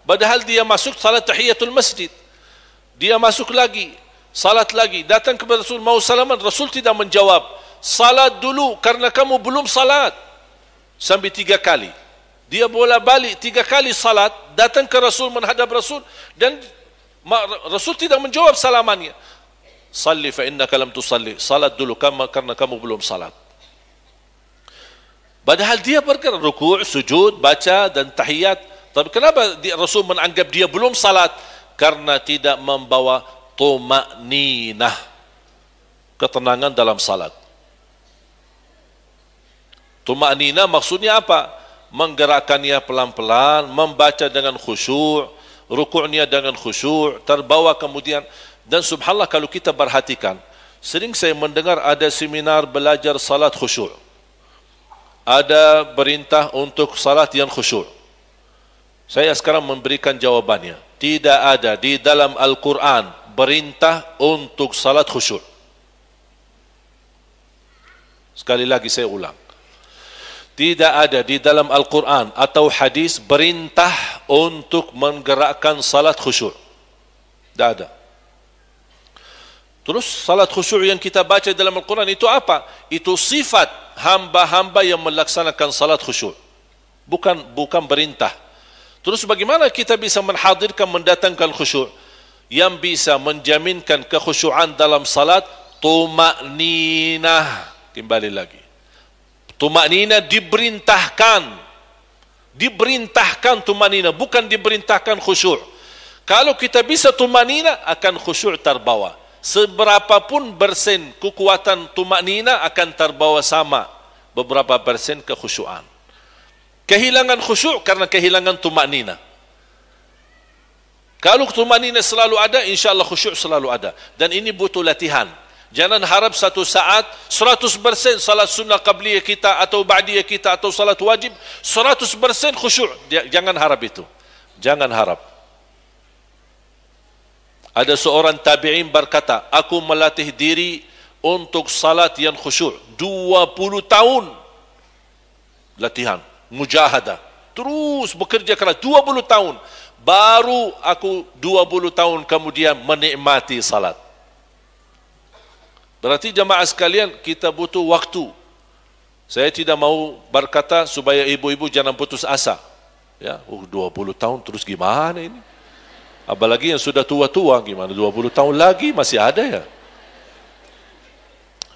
padahal dia masuk salat tahiyatul masjid. Dia masuk lagi, salat lagi, datang kepada Rasul mau salaman, Rasul tidak menjawab. Salat dulu karena kamu belum salat. Sampai 3 kali. Dia bolak-balik 3 kali salat, datang ke Rasul, menghadap Rasul, dan Rasul tidak menjawab salamannya. Salli fa innaka lam tusalli. Salat dulu karena kamu belum salat. Padahal dia bergerak rukuk, sujud, baca dan tahiyat. Tapi kenapa Rasul menganggap dia belum salat? Karena tidak membawa tumanina, ketenangan dalam salat. Tumanina maksudnya apa? Menggerakkannya pelan-pelan, membaca dengan khusyuk, rukuknya dengan khusyuk, terbawa kemudian. Dan subhanallah kalau kita perhatikan, sering saya mendengar ada seminar belajar salat khusyuk. Ada perintah untuk salat yang khusyuk. Saya sekarang memberikan jawabannya. Tidak ada di dalam Al-Quran perintah untuk salat khusyuk. Sekali lagi saya ulang. Tidak ada di dalam Al-Quran atau hadis perintah untuk menggerakkan salat khusyuk. Tidak ada. Terus salat khusyuk yang kita baca dalam Al-Quran itu apa? Itu sifat hamba-hamba yang melaksanakan salat khusyuk. Bukan perintah. Terus bagaimana kita bisa menhadirkan, mendatangkan khusyuk? Yang bisa menjaminkan kekhusyuan dalam salat, tuma'ninah. Kembali lagi. Tuma'ninah diperintahkan tuma'ninah, bukan diperintahkan khusyuk. Kalau kita bisa tuma'ninah, akan khusyuk terbawa. Seberapapun persen kekuatan tuma'ninah akan terbawa sama beberapa persen kekhusyuan. Kehilangan khusyuk karena kehilangan tuma'ninah. Kalau tuma'ninah selalu ada, insyaAllah khusyuk selalu ada. Dan ini butuh latihan. Jangan harap satu saat 100% salat sunnah qabliyah kita atau ba'diyah kita atau salat wajib 100% khusyuk. Jangan harap itu. Jangan harap. Ada seorang tabi'in berkata, aku melatih diri untuk salat yang khusyuk 20 tahun latihan, mujahadah, terus bekerja keras 20 tahun, baru aku 20 tahun kemudian menikmati salat. Berarti jamaah sekalian, kita butuh waktu. Saya tidak mau berkata supaya ibu-ibu jangan putus asa, ya, 20 tahun terus gimana ini? Apalagi yang sudah tua-tua, gimana 20 tahun lagi masih ada ya.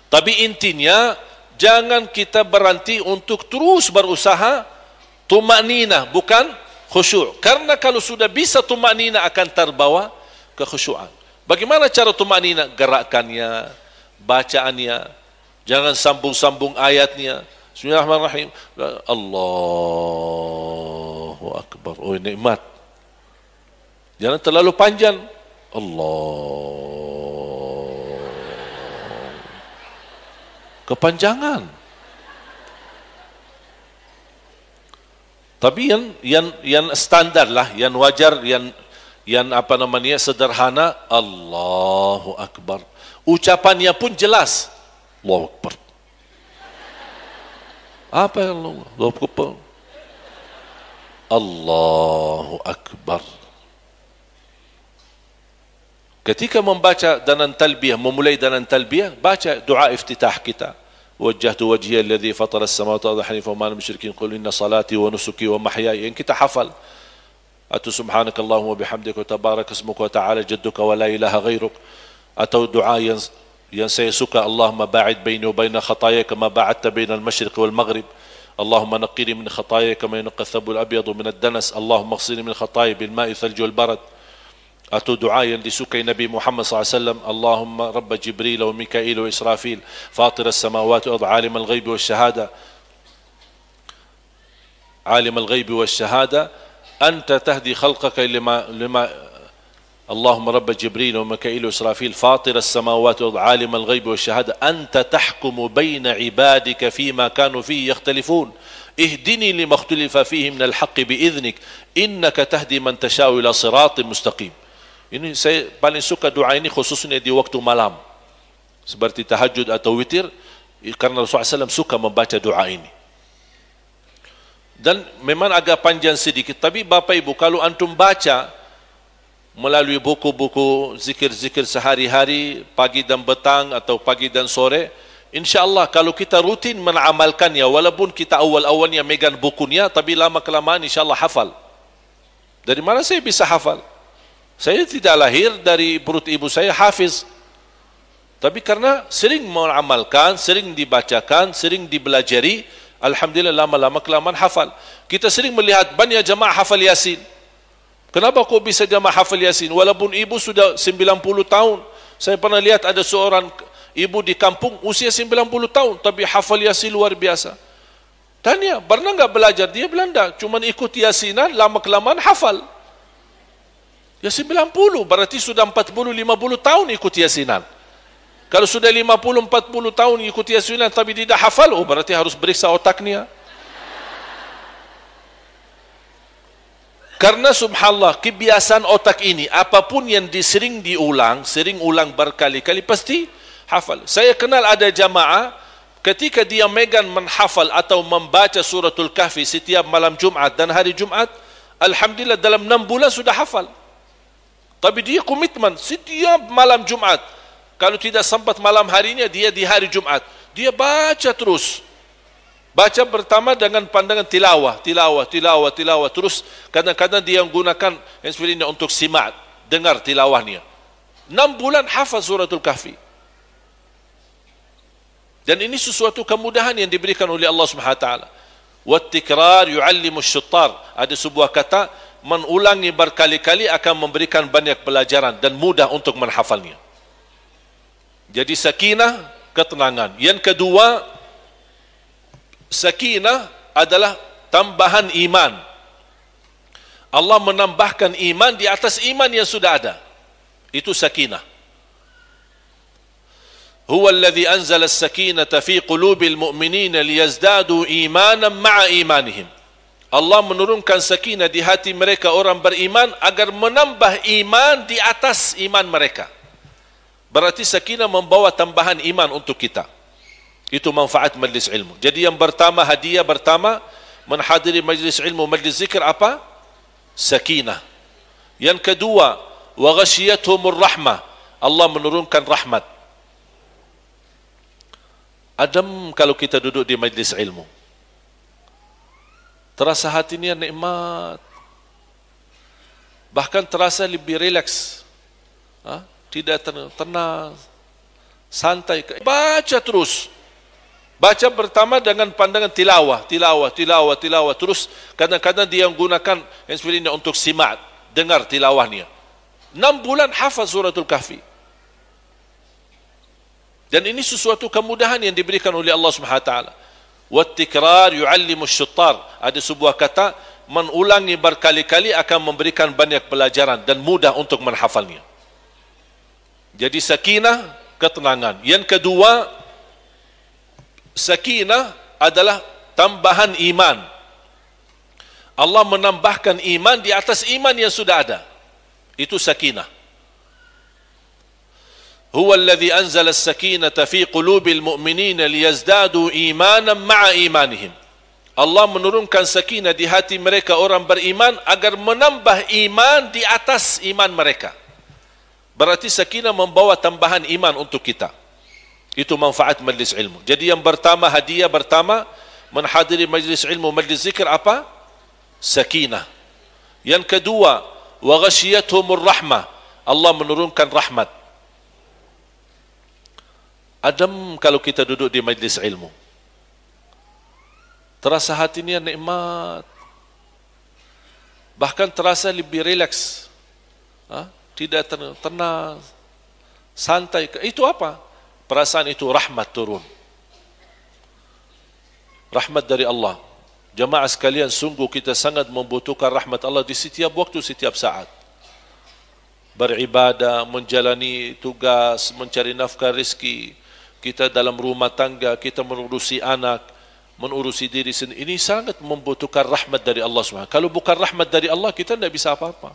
Tapi intinya jangan kita berhenti untuk terus berusaha tuma'ninah, bukan khusyuk. Karena kalau sudah bisa tuma'ninah akan terbawa kekhusyuan. Bagaimana cara tuma'ninah? Gerakannya, bacaannya, jangan sambung-sambung ayatnya. Bismillahirrahmanirrahim. Allahu Akbar. Oh, nikmat. Jangan terlalu panjang. Allah. Kepanjangan. Tapi yang standar lah, yang wajar, yang apa namanya, sederhana, Allahu Akbar. Ucapannya pun jelas. Allahu Akbar. Apa yang Allahu Akbar? Allahu Akbar. Ketika membaca dalam talbiyah, memulai dalam talbiyah, baca doa iftitah kita. Wajjahtu wajhiya alladhi fatara as-samawati wal arda hanifan wa ma ana musyrikin qul inna salati wa nusuki wa mahyaya. Yang kita hafal. Atau subhanakallahumma bihamdika wa tabaraka ismuka wa ta'ala jadduka wa la ilaha ghairuk. Atau doa yang saya suka, Allahumma ba'id baini wa baina khataaya kama ba'adta baina al-masyriq wal maghrib. Allahumma naqqini min khataaya kama yanqa ath-thabu al-abyadu min ad-danas. Allahumma ighsilni min khataaya bil ma'i thalji wal barad. Atau doa yang disukai Nabi Muhammad SAW, Allahumma Rabba Jibril wa Mikail wa Israfil, Fatir as-samawati wa alim al-ghaybi wa shahada, alim al-ghaybi wa shahada, anta tahdi khalqaka lima Allahumma Rabba Jibril wa Mikail wa Israfil, Fatir as-samawati wa alim al-ghaybi wa shahada, anta tahkumu bayna ibadika fima kanu fihi yakhtalifun, ihdini lima ikhtalafa fihi min al-haqqi bi'idhnik, innaka tahdi man tasha'u ila siratin mustaqim. Ini saya paling suka doa ini khususnya di waktu malam, seperti tahajud atau witir, karena Rasulullah SAW suka membaca doa ini. Dan memang agak panjang sedikit, tapi Bapak Ibu, kalau antum baca melalui buku-buku zikir-zikir sehari-hari, pagi dan petang atau pagi dan sore, insyaAllah kalau kita rutin mengamalkannya, walaupun kita awal-awalnya megang bukunya, tapi lama-kelamaan insyaAllah hafal. Dari mana saya bisa hafal? Saya tidak lahir dari perut ibu saya hafiz. Tapi karena sering mengamalkan, sering dibacakan, sering dibelajari, alhamdulillah lama-lama kelamaan hafal. Kita sering melihat banyak jamaah hafal Yasin. Kenapa kok bisa jamaah hafal Yasin? Walaupun ibu sudah 90 tahun. Saya pernah lihat ada seorang ibu di kampung usia 90 tahun, tapi hafal Yasin luar biasa. Tanya, pernah enggak belajar? Dia bilang enggak, cuma ikut Yasinan, lama kelamaan hafal. Ya 90, berarti sudah 40-50 tahun ikut Yasinan. Kalau sudah 50-40 tahun ikut Yasinan tapi tidak hafal, oh berarti harus periksa otaknya. Karena subhanallah, kebiasaan otak ini, apapun yang sering ulang berkali-kali, pasti hafal. Saya kenal ada jamaah, ketika dia megang menghafal atau membaca suratul Kahfi setiap malam Jumat dan hari Jumat, alhamdulillah dalam 6 bulan sudah hafal. Tapi dia komitmen setiap malam Jumat. Kalau tidak sempat malam harinya, dia di hari Jumat. Dia baca terus. Baca pertama dengan pandangan tilawah. Terus kadang-kadang dia menggunakan seperti ini untuk simak, dengar tilawahnya. 6 bulan hafaz suratul Kahfi. Dan ini sesuatu kemudahan yang diberikan oleh Allah Subhanahu wa taala. Wat-tikrar yu'allimu asy-syuttar. Ada sebuah kata, mengulangi berkali-kali akan memberikan banyak pelajaran dan mudah untuk menghafalnya. Jadi sakinah, ketenangan. Yang kedua, sakinah adalah tambahan iman. Allah menambahkan iman di atas iman yang sudah ada. Itu sakinah. Huwa alladhi anzala as-sakinata fi qulubil mu'minina liyazdadu imanan ma'a imanihim. Allah menurunkan sakinah di hati mereka orang beriman agar menambah iman di atas iman mereka. Berarti sakinah membawa tambahan iman untuk kita. Itu manfaat majlis ilmu. Jadi yang pertama, hadiah pertama, menghadiri majlis ilmu, majlis zikir apa? Sakinah. Yang kedua, wa ghasyiyatuhumur rahmah. Allah menurunkan rahmat. Adem kalau kita duduk di majlis ilmu. Terasa hatinya nikmat. Bahkan terasa lebih rileks. Tidak tenang, santai. Baca terus. Baca pertama dengan pandangan tilawah. Terus kadang-kadang dia menggunakan seperti ini untuk simak, dengar tilawahnya. 6 bulan hafaz suratul Kahfi. Dan ini sesuatu kemudahan yang diberikan oleh Allah Subhanahu wa taala. Wat-tikrar yu'allimu asy-syuttar. Ada sebuah kata, mengulangi berkali-kali akan memberikan banyak pelajaran dan mudah untuk menghafalnya. Jadi sakinah, ketenangan. Yang kedua, sakinah adalah tambahan iman. Allah menambahkan iman di atas iman yang sudah ada. Itu sakinah. Huwa alladhi anzala as-sakinata fi qulubil mu'minina liyazdadu imanan ma'a imanihim. Allah menurunkan sakinah di hati mereka orang beriman agar menambah iman di atas iman mereka. Berarti sakinah membawa tambahan iman untuk kita. Itu manfaat majlis ilmu. Jadi yang pertama, hadiah pertama, menghadiri majlis ilmu, majlis zikir apa? Sakinah. Yang kedua, wa ghasyiyatuhumur rahmah. Allah menurunkan rahmat. Adem kalau kita duduk di majlis ilmu. Terasa hatinya nikmat. Bahkan terasa lebih rileks. Tidak tenang, santai. Itu apa? Perasaan itu rahmat turun. Rahmat dari Allah. Jamaah sekalian, sungguh kita sangat membutuhkan rahmat Allah di setiap waktu, setiap saat. Beribadah, menjalani tugas, mencari nafkah rezeki. Kita dalam rumah tangga, kita mengurusi anak, mengurusi diri sendiri. Ini sangat membutuhkan rahmat dari Allah SWT. Kalau bukan rahmat dari Allah, kita tidak bisa apa-apa.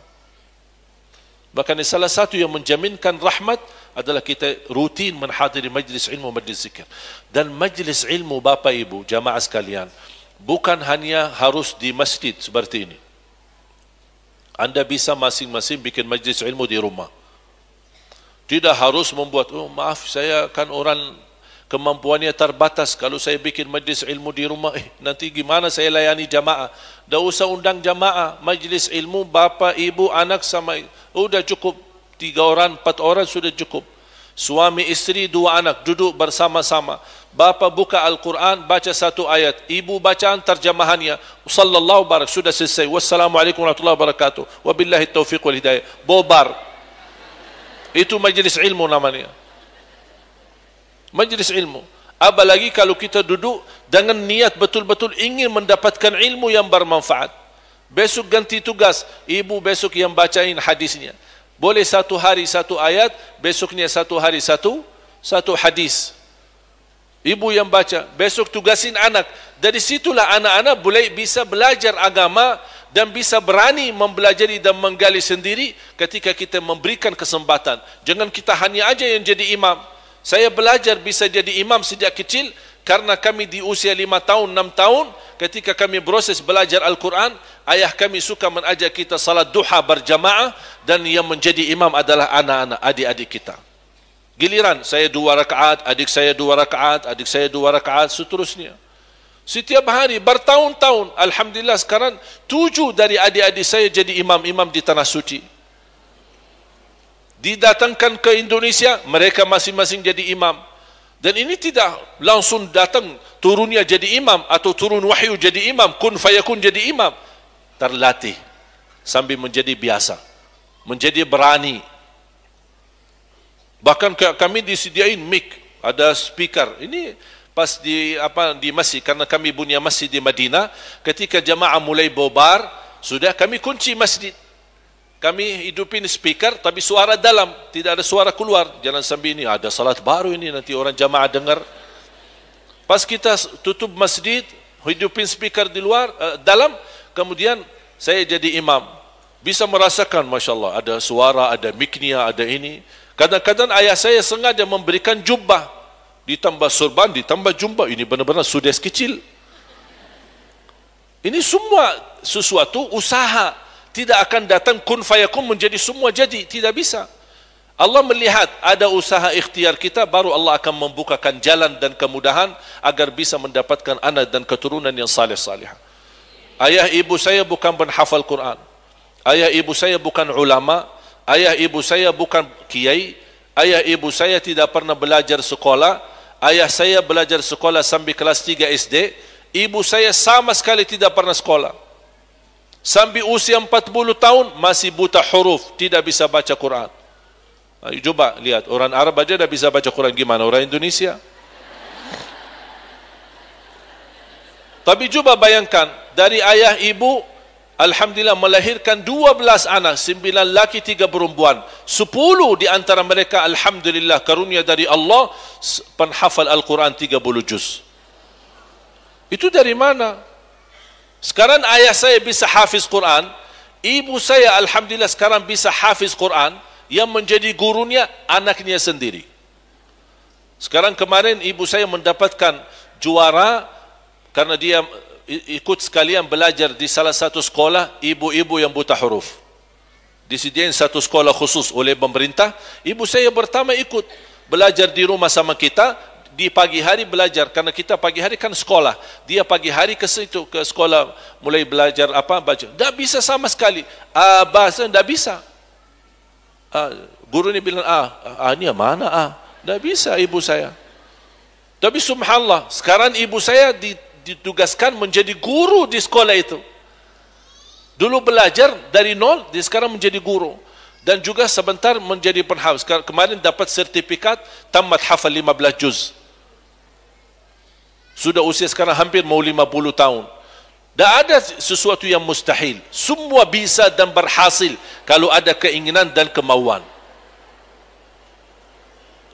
Bahkan salah satu yang menjaminkan rahmat adalah kita rutin menghadiri majlis ilmu, majlis zikir. Dan majlis ilmu, Bapak Ibu, jamaah sekalian, bukan hanya harus di masjid seperti ini. Anda bisa masing-masing bikin majlis ilmu di rumah. Tidak harus membuat, maaf saya kan orang kemampuannya terbatas, kalau saya bikin majlis ilmu di rumah, nanti gimana saya layani jamaah? Dah usah undang jamaah, majlis ilmu bapa, ibu, anak sama, sudah cukup 3 orang, 4 orang sudah cukup. Suami, istri, 2 anak duduk bersama-sama. Bapa buka Al-Quran, baca 1 ayat, ibu bacaan terjemahannya, sallallahu barak, sudah selesai. Wassalamualaikum warahmatullahi wabarakatuh. Wabillahi taufiq wal hidayah. Bobar. Itu majlis ilmu namanya. Majlis ilmu. Apalagi kalau kita duduk dengan niat betul-betul ingin mendapatkan ilmu yang bermanfaat. Besok ganti tugas, ibu besok yang bacain hadisnya. Boleh 1 hari 1 ayat, besoknya 1 hari 1 hadis. Ibu yang baca, besok tugasin anak. Dari situlah anak-anak boleh bisa belajar agama dan bisa berani mempelajari dan menggali sendiri ketika kita memberikan kesempatan. Jangan kita hanya aja yang jadi imam. Saya belajar bisa jadi imam sejak kecil, Karena kami di usia 5 tahun, 6 tahun, ketika kami proses belajar Al-Quran, ayah kami suka mengajak kita salat duha berjamaah, dan yang menjadi imam adalah anak-anak, adik-adik kita. Giliran, saya 2 rakaat, adik saya 2 rakaat, adik saya 2 rakaat, seterusnya. Setiap hari, bertahun-tahun, Alhamdulillah sekarang 7 dari adik-adik saya jadi imam-imam di Tanah Suci. Didatangkan ke Indonesia, mereka masing-masing jadi imam. Dan ini tidak langsung datang turunnya jadi imam atau turun wahyu jadi imam, kun fayakun jadi imam. Terlatih sambil menjadi biasa, menjadi berani. Bahkan kami disediain mic, ada speaker. Ini pas di masjid, karena kami punya masjid di Madinah. Ketika jamaah mulai bobar, sudah kami kunci masjid. Kami hidupin speaker, tapi suara dalam, tidak ada suara keluar. Jangan sampai ini ada salat baru ini, nanti orang jamaah dengar. Pas kita tutup masjid, hidupin speaker di luar, dalam, kemudian saya jadi imam. Bisa merasakan, Masya Allah, ada suara, ada miknya, ada ini. Kadang-kadang ayah saya sengaja memberikan jubbah, ditambah surban, ditambah jubbah. Ini benar-benar sudes kecil. Ini semua sesuatu usaha. Tidak akan datang kun fayakun menjadi semua jadi, tidak bisa. Allah melihat ada usaha ikhtiar kita, baru Allah akan membukakan jalan dan kemudahan agar bisa mendapatkan anak dan keturunan yang saleh-saleh. Ayah ibu saya bukan penghafal Quran. Ayah ibu saya bukan ulama. Ayah ibu saya bukan kiai. Ayah ibu saya tidak pernah belajar sekolah. Ayah saya belajar sekolah sampai kelas 3 SD. Ibu saya sama sekali tidak pernah sekolah. Sampai usia 40 tahun masih buta huruf, tidak bisa baca Quran. Coba lihat, orang Arab aja dah bisa baca Quran, gimana orang Indonesia? Tapi coba bayangkan, dari ayah ibu, Alhamdulillah melahirkan 12 anak, 9 laki 3 perempuan. 10 di antara mereka, Alhamdulillah, karunia dari Allah, penghafal Al-Quran 30 juz. Itu dari mana? Sekarang ayah saya bisa hafiz Quran, ibu saya Alhamdulillah sekarang bisa hafiz Quran, yang menjadi gurunya anaknya sendiri. Sekarang kemarin ibu saya mendapatkan juara, karena dia ikut sekalian belajar di salah satu sekolah ibu-ibu yang buta huruf. Disediain satu sekolah khusus oleh pemerintah, ibu saya pertama ikut belajar di rumah sama kita, di pagi hari belajar, karena kita pagi hari kan sekolah, dia pagi hari ke situ, ke sekolah mulai belajar baca, tak bisa sama sekali, bahasa tak bisa. Guru ni bilang ni mana tak bisa ibu saya. Tapi subhanallah, sekarang ibu saya ditugaskan menjadi guru di sekolah itu. Dulu belajar dari nol, dia sekarang menjadi guru. Dan juga sebentar menjadi penhafaz. Kemarin dapat sertifikat tamat hafal 15 juz. Sudah usia sekarang hampir mau 50 tahun. Tak ada sesuatu yang mustahil. Semua bisa dan berhasil kalau ada keinginan dan kemauan.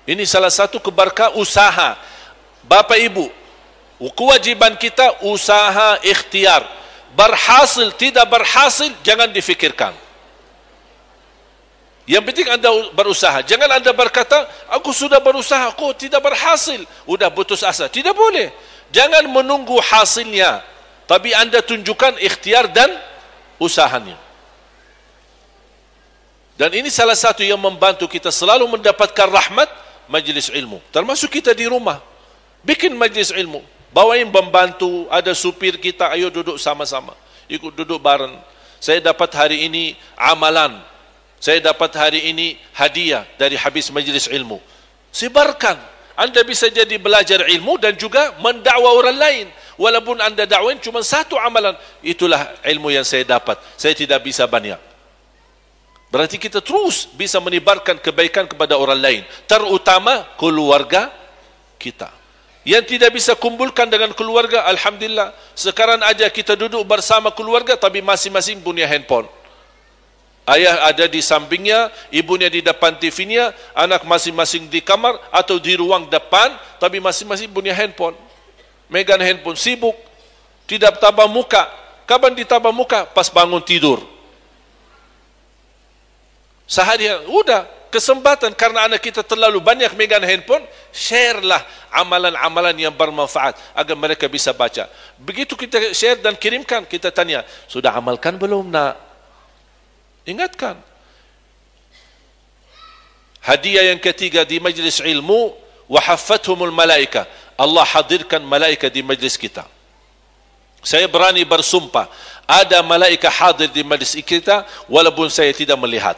Ini salah satu keberkah usaha. Bapa ibu, kewajiban kita usaha ikhtiar. Berhasil, tidak berhasil, jangan difikirkan. Yang penting anda berusaha. Jangan anda berkata, aku sudah berusaha, kok tidak berhasil, sudah putus asa. Tidak boleh. Jangan menunggu hasilnya, tapi anda tunjukkan ikhtiar dan usahanya. Dan ini salah satu yang membantu kita selalu mendapatkan rahmat, majlis ilmu. Termasuk kita di rumah, bikin majlis ilmu, bawain pembantu, ada supir kita, ayo duduk sama-sama, ikut duduk bareng. Saya dapat hari ini amalan, saya dapat hari ini hadiah dari habis majlis ilmu. Sebarkan. Anda bisa jadi belajar ilmu dan juga mendakwa orang lain. Walaupun anda dakwain cuma satu amalan, itulah ilmu yang saya dapat. Saya tidak bisa banyak. Berarti kita terus bisa menyebarkan kebaikan kepada orang lain, terutama keluarga kita. Yang tidak bisa kumpulkan dengan keluarga, alhamdulillah, sekarang aja kita duduk bersama keluarga tapi masing-masing punya handphone. Ayah ada di sampingnya, ibunya di depan TV-nya, anak masing-masing di kamar atau di ruang depan, tapi masing-masing punya handphone. Megang handphone, sibuk, tidak tabah muka. Kapan ditabah muka? Pas bangun tidur. Seharian, udah. kesempatan karena anak kita terlalu banyak megang handphone, sharelah amalan-amalan yang bermanfaat agar mereka bisa baca. Begitu kita share dan kirimkan, kita tanya, sudah amalkan belum nak? Ingatkan. Hadiah yang ketiga di majlis ilmu, wa haffathumul malaika. Allah hadirkan malaikat di majlis kita. Saya berani bersumpah, ada malaikat hadir di majlis kita walaupun saya tidak melihat.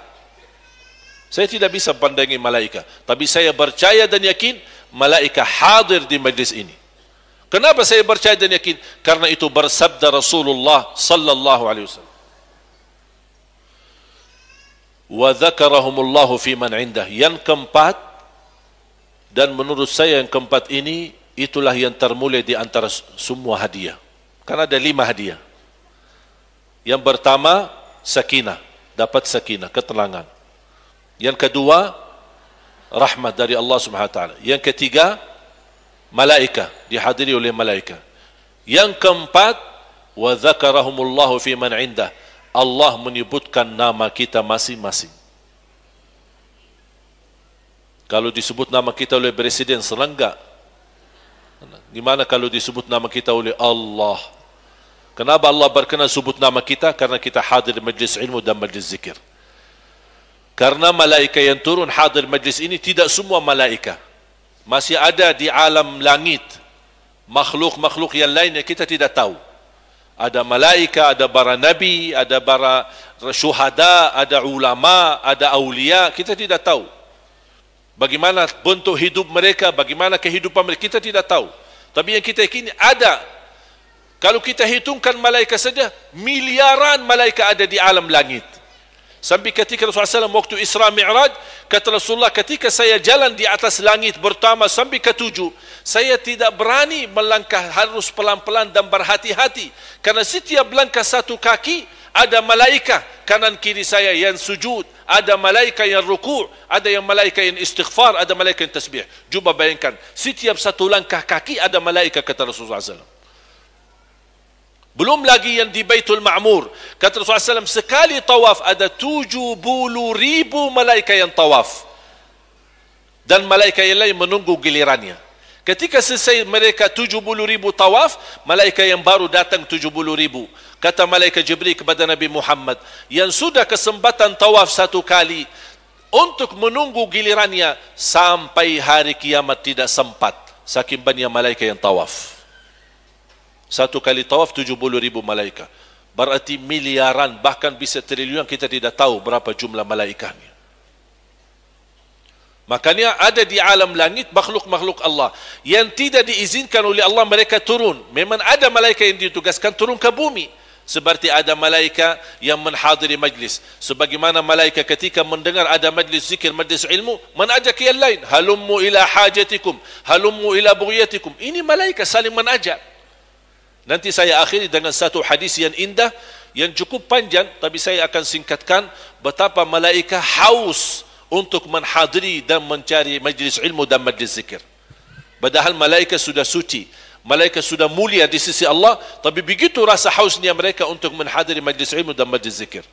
Saya tidak bisa pandangi malaikat, tapi saya percaya dan yakin malaikat hadir di majlis ini. Kenapa saya percaya dan yakin? Karena itu bersabda Rasulullah sallallahu alaihi wasallam. Wa dzakarahumullahu fi man indah. Yang keempat, dan menurut saya yang keempat ini itulah yang termulia di antara semua hadiah. Karena ada 5 hadiah. Yang pertama, sakinah, dapat sakinah, ketenangan. Yang kedua, rahmat dari Allah Subhanahu wa taala. Yang ketiga, malaikat, dihadiri oleh malaikat. Yang keempat, wa dzakarahumullahu fi man indah. Allah menyebutkan nama kita masing-masing. Kalau disebut nama kita oleh presiden, senang enggak? Gimana kalau disebut nama kita oleh Allah? Kenapa Allah berkenan sebut nama kita? Karena kita hadir di majlis ilmu dan majlis zikir. Karena malaikat yang turun hadir majlis ini tidak semua malaikat. Masih ada di alam langit makhluk-makhluk yang lain yang kita tidak tahu. Ada malaikat, ada para nabi, ada para syuhada, ada ulama, ada aulia, kita tidak tahu. Bagaimana bentuk hidup mereka, bagaimana kehidupan mereka, kita tidak tahu. Tapi yang kita yakini ada. Kalau kita hitungkan malaikat saja, miliaran malaikat ada di alam langit. Sampai ketika Rasulullah SAW waktu Isra Mi'raj, kata Rasulullah, ketika saya jalan di atas langit pertama sampai ke-7, saya tidak berani melangkah, harus pelan-pelan dan berhati-hati. Karena setiap langkah satu kaki, ada malaikat kanan kiri saya yang sujud, ada malaikat yang ruku', ada yang malaikat yang istighfar, ada malaikat yang tasbih. Cuba bayangkan, setiap satu langkah kaki ada malaikat, kata Rasulullah SAW. Belum lagi yang di Baitul Ma'mur. Kata Rasulullah SAW, sekali tawaf ada 70,000 malaikat yang tawaf. Dan malaikat yang lain menunggu gilirannya. Ketika selesai mereka 70,000 tawaf, malaikat yang baru datang 70,000. Kata malaikat Jibril kepada Nabi Muhammad, yang sudah kesempatan tawaf satu kali, untuk menunggu gilirannya sampai hari kiamat tidak sempat. Saking banyak malaikat yang tawaf. Satu kali tawaf 70,000 malaikat. Berarti miliaran, bahkan bisa triliun, kita tidak tahu berapa jumlah malaikatnya. Makanya ada di alam langit makhluk-makhluk Allah yang tidak diizinkan oleh Allah mereka turun. Memang ada malaikat yang ditugaskan turun ke bumi. Seperti ada malaikat yang menghadiri majlis. Sebagaimana malaikat ketika mendengar ada majlis zikir, majlis ilmu, menajak yang lain. Halummu ila hajatikum, halummu ila bughyatikum. Ini malaikat saling menajak. Nanti saya akhiri dengan satu hadis yang indah, yang cukup panjang, tapi saya akan singkatkan betapa malaikat haus untuk menghadiri dan mencari majlis ilmu dan majlis zikir. Padahal malaikat sudah suci, malaikat sudah mulia di sisi Allah, tapi begitu rasa hausnya mereka untuk menghadiri majlis ilmu dan majlis zikir.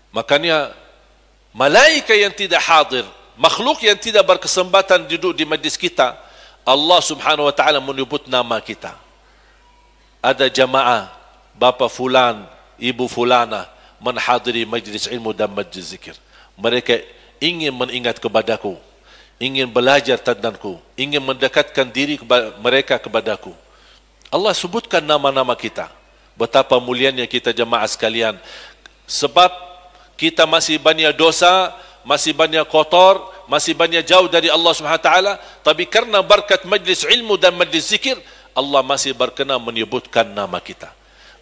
Makanya malaikat yang tidak hadir, makhluk yang tidak berkesempatan duduk di majlis kita, Allah Subhanahu wa taala menyebut nama kita. Ada jamaah bapa fulan, ibu fulana menghadiri majlis ilmu dan majlis zikir. Mereka ingin mengingat kepadaku, ingin belajar tentangku, ingin mendekatkan diri mereka kepadaku. Allah sebutkan nama-nama kita. Betapa mulianya kita jemaah sekalian. Sebab kita masih banyak dosa, masih banyak kotor, masih banyak jauh dari Allah Subhanahu wa taala, tapi karena berkat majlis ilmu dan majlis zikir, Allah masih berkenan menyebutkan nama kita.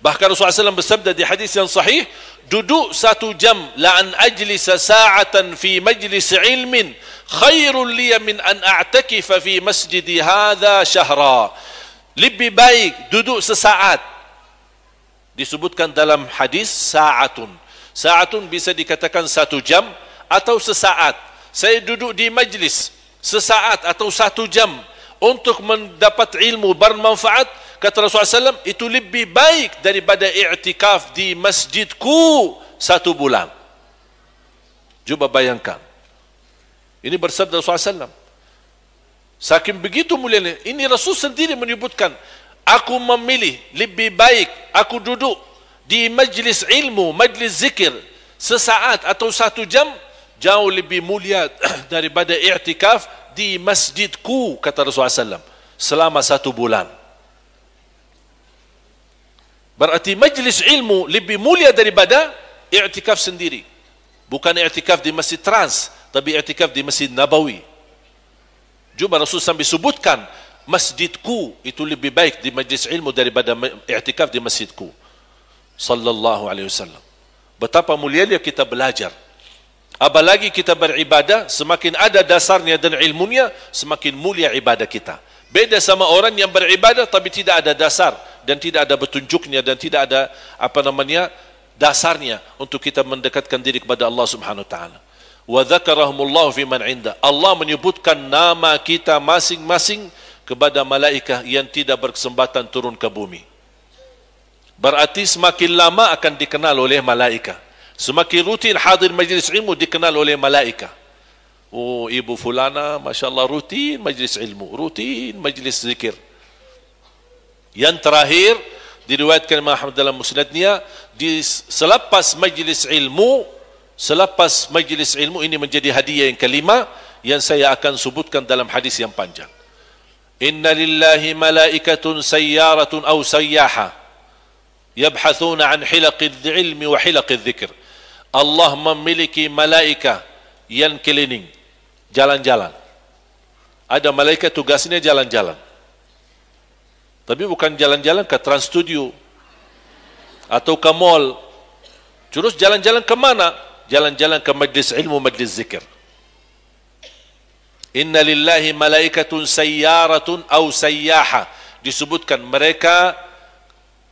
Bahkan Rasulullah SAW bersabda di hadis yang sahih, duduk 1 jam la an ajlisa sa'atan fi majlis ilmin khairul liya min an a'takifa fi masjidi hadha syahra. Lebih baik duduk sesaat. Disebutkan dalam hadis sa'atun. Sa'atun bisa dikatakan 1 jam atau sesaat. Saya duduk di majlis sesaat atau 1 jam untuk mendapat ilmu bermanfaat, kata Rasulullah SAW, itu lebih baik daripada i'tikaf di masjidku 1 bulan. Cuba bayangkan. Ini bersabda Rasulullah SAW. Saking begitu mulianya, ini Rasul sendiri menyebutkan, aku memilih lebih baik aku duduk di majlis ilmu, majlis zikir sesaat atau 1 jam, jauh lebih mulia daripada i'tikaf di masjidku, kata Rasulullah SAW, selama 1 bulan. Berarti majlis ilmu lebih mulia daripada i'tikaf sendiri. Bukan i'tikaf di Masjid Trans, tapi i'tikaf di Masjid Nabawi. Juga Rasul sampai sebutkan, masjidku itu lebih baik di majlis ilmu daripada i'tikaf di masjidku. Sallallahu alaihi wasallam. Betapa mulianya kita belajar. Apalagi kita beribadah, semakin ada dasarnya dan ilmunya, semakin mulia ibadah kita. Beda sama orang yang beribadah tapi tidak ada dasar dan tidak ada petunjuknya dan tidak ada dasarnya untuk kita mendekatkan diri kepada Allah Subhanahu wa taala. Wa dzakarahumullahu fi man 'inda. Allah menyebutkan nama kita masing-masing kepada malaikat yang tidak berkesempatan turun ke bumi. Berarti semakin lama akan dikenal oleh malaikat. Semakin rutin hadir majlis ilmu dikenal oleh malaikat. Oh, ibu fulana, masya-Allah, rutin majlis ilmu, rutin majlis zikir. Yang terakhir diriwayatkan Imam Ahmad dalam musnadnya, selepas majlis ilmu ini menjadi hadiah yang kelima yang saya akan sebutkan dalam hadis yang panjang. Inna lillahi malaikatun sayyaratun aw sayyaha yabhathuna an hilaqil ilmi wa hilaqil dzikr. Allah memiliki malaikat yang keliling, jalan-jalan. Ada malaikat tugasnya jalan-jalan. Tapi bukan jalan-jalan ke Trans Studio atau ke mall. Terus jalan-jalan ke mana? Jalan-jalan ke majlis ilmu, majlis zikir. Inna lillahi malaikatun sayyaratun aw sayyaha. Disebutkan mereka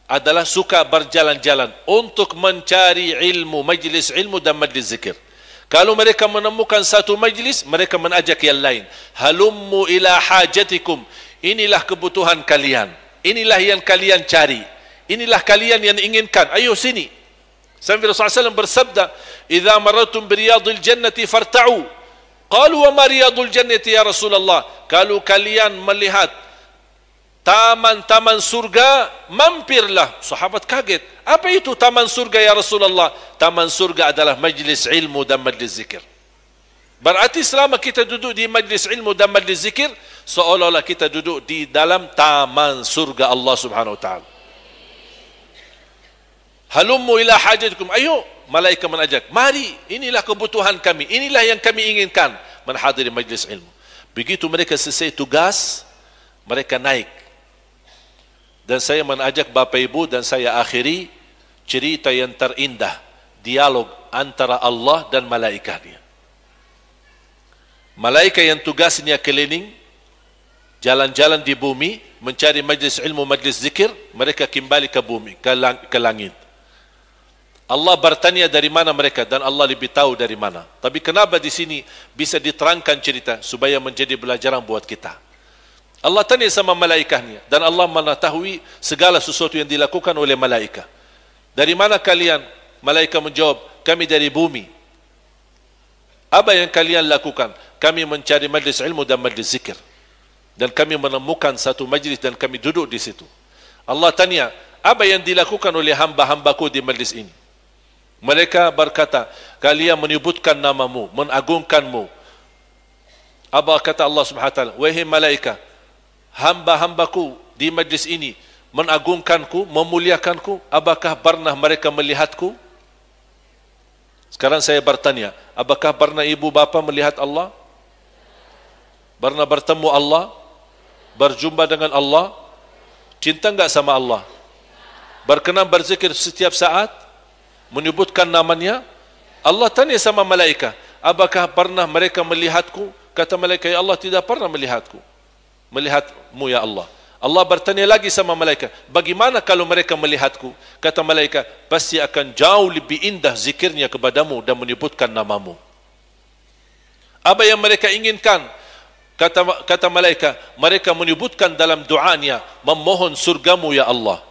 adalah suka berjalan-jalan untuk mencari ilmu, majlis ilmu dan majlis zikir. Kalau mereka menemukan satu majlis, mereka mengajak yang lain. Halummu ila hajatikum. Inilah kebutuhan kalian. Inilah yang kalian cari. Inilah kalian yang inginkan. Ayo sini. Sampai Rasulullah SAW bersabda, "Idza marratum bi riyadil jannati farta'u." Qalu wa ma riyadul jannati ya Rasulullah? Kalau kalian melihat taman-taman surga, mampirlah. Sahabat kaget. Apa itu taman surga ya Rasulullah? Taman surga adalah majlis ilmu dan majlis zikir. Berarti selama kita duduk di majlis ilmu dan majlis zikir, seolah-olah kita duduk di dalam taman surga Allah Subhanahu wa taala. Halummu ila hajatikum. Ayo, malaikat menajak. Mari, inilah kebutuhan kami. Inilah yang kami inginkan. Menghadiri majlis ilmu. Begitu mereka selesai tugas, mereka naik. Dan saya menajak Bapak Ibu dan saya akhiri cerita yang terindah. Dialog antara Allah dan malaikatnya. Malaikat yang tugasnya keliling, jalan-jalan di bumi, mencari majlis ilmu, majlis zikir, mereka kembali ke bumi, ke langit. Allah bertanya dari mana mereka dan Allah lebih tahu dari mana. Tapi kenapa di sini bisa diterangkan cerita supaya menjadi pelajaran buat kita. Allah tanya sama malaikatnya dan Allah mengetahui segala sesuatu yang dilakukan oleh malaikat. Dari mana kalian? Malaikat menjawab, kami dari bumi. Apa yang kalian lakukan? Kami mencari majlis ilmu dan majlis zikir. Dan kami menemukan satu majlis dan kami duduk di situ. Allah tanya, apa yang dilakukan oleh hamba-hambaku di majlis ini? Mereka berkata, kalian menyebutkan namamu, mengagungkanmu. Apa kata Allah Subhanahu wa taala? Wahai malaikat, hamba-hambaku di majlis ini mengagungkanku, memuliakanku. Apakah pernah mereka melihatku? Sekarang saya bertanya, apakah pernah ibu bapa melihat Allah? Pernah bertemu Allah? Berjumpa dengan Allah? Cinta enggak sama Allah? Berkenan berzikir setiap saat? Menyebutkan namanya? Allah tanya sama malaikat, apakah pernah mereka melihatku? Kata malaikat, ya Allah, tidak pernah melihatku. Melihatmu ya Allah. Allah bertanya lagi sama malaikat, bagaimana kalau mereka melihatku? Kata malaikat, pasti akan jauh lebih indah zikirnya kepadamu dan menyebutkan namamu. Apa yang mereka inginkan? Kata malaikat, mereka menyebutkan dalam doanya, memohon surgamu ya Allah.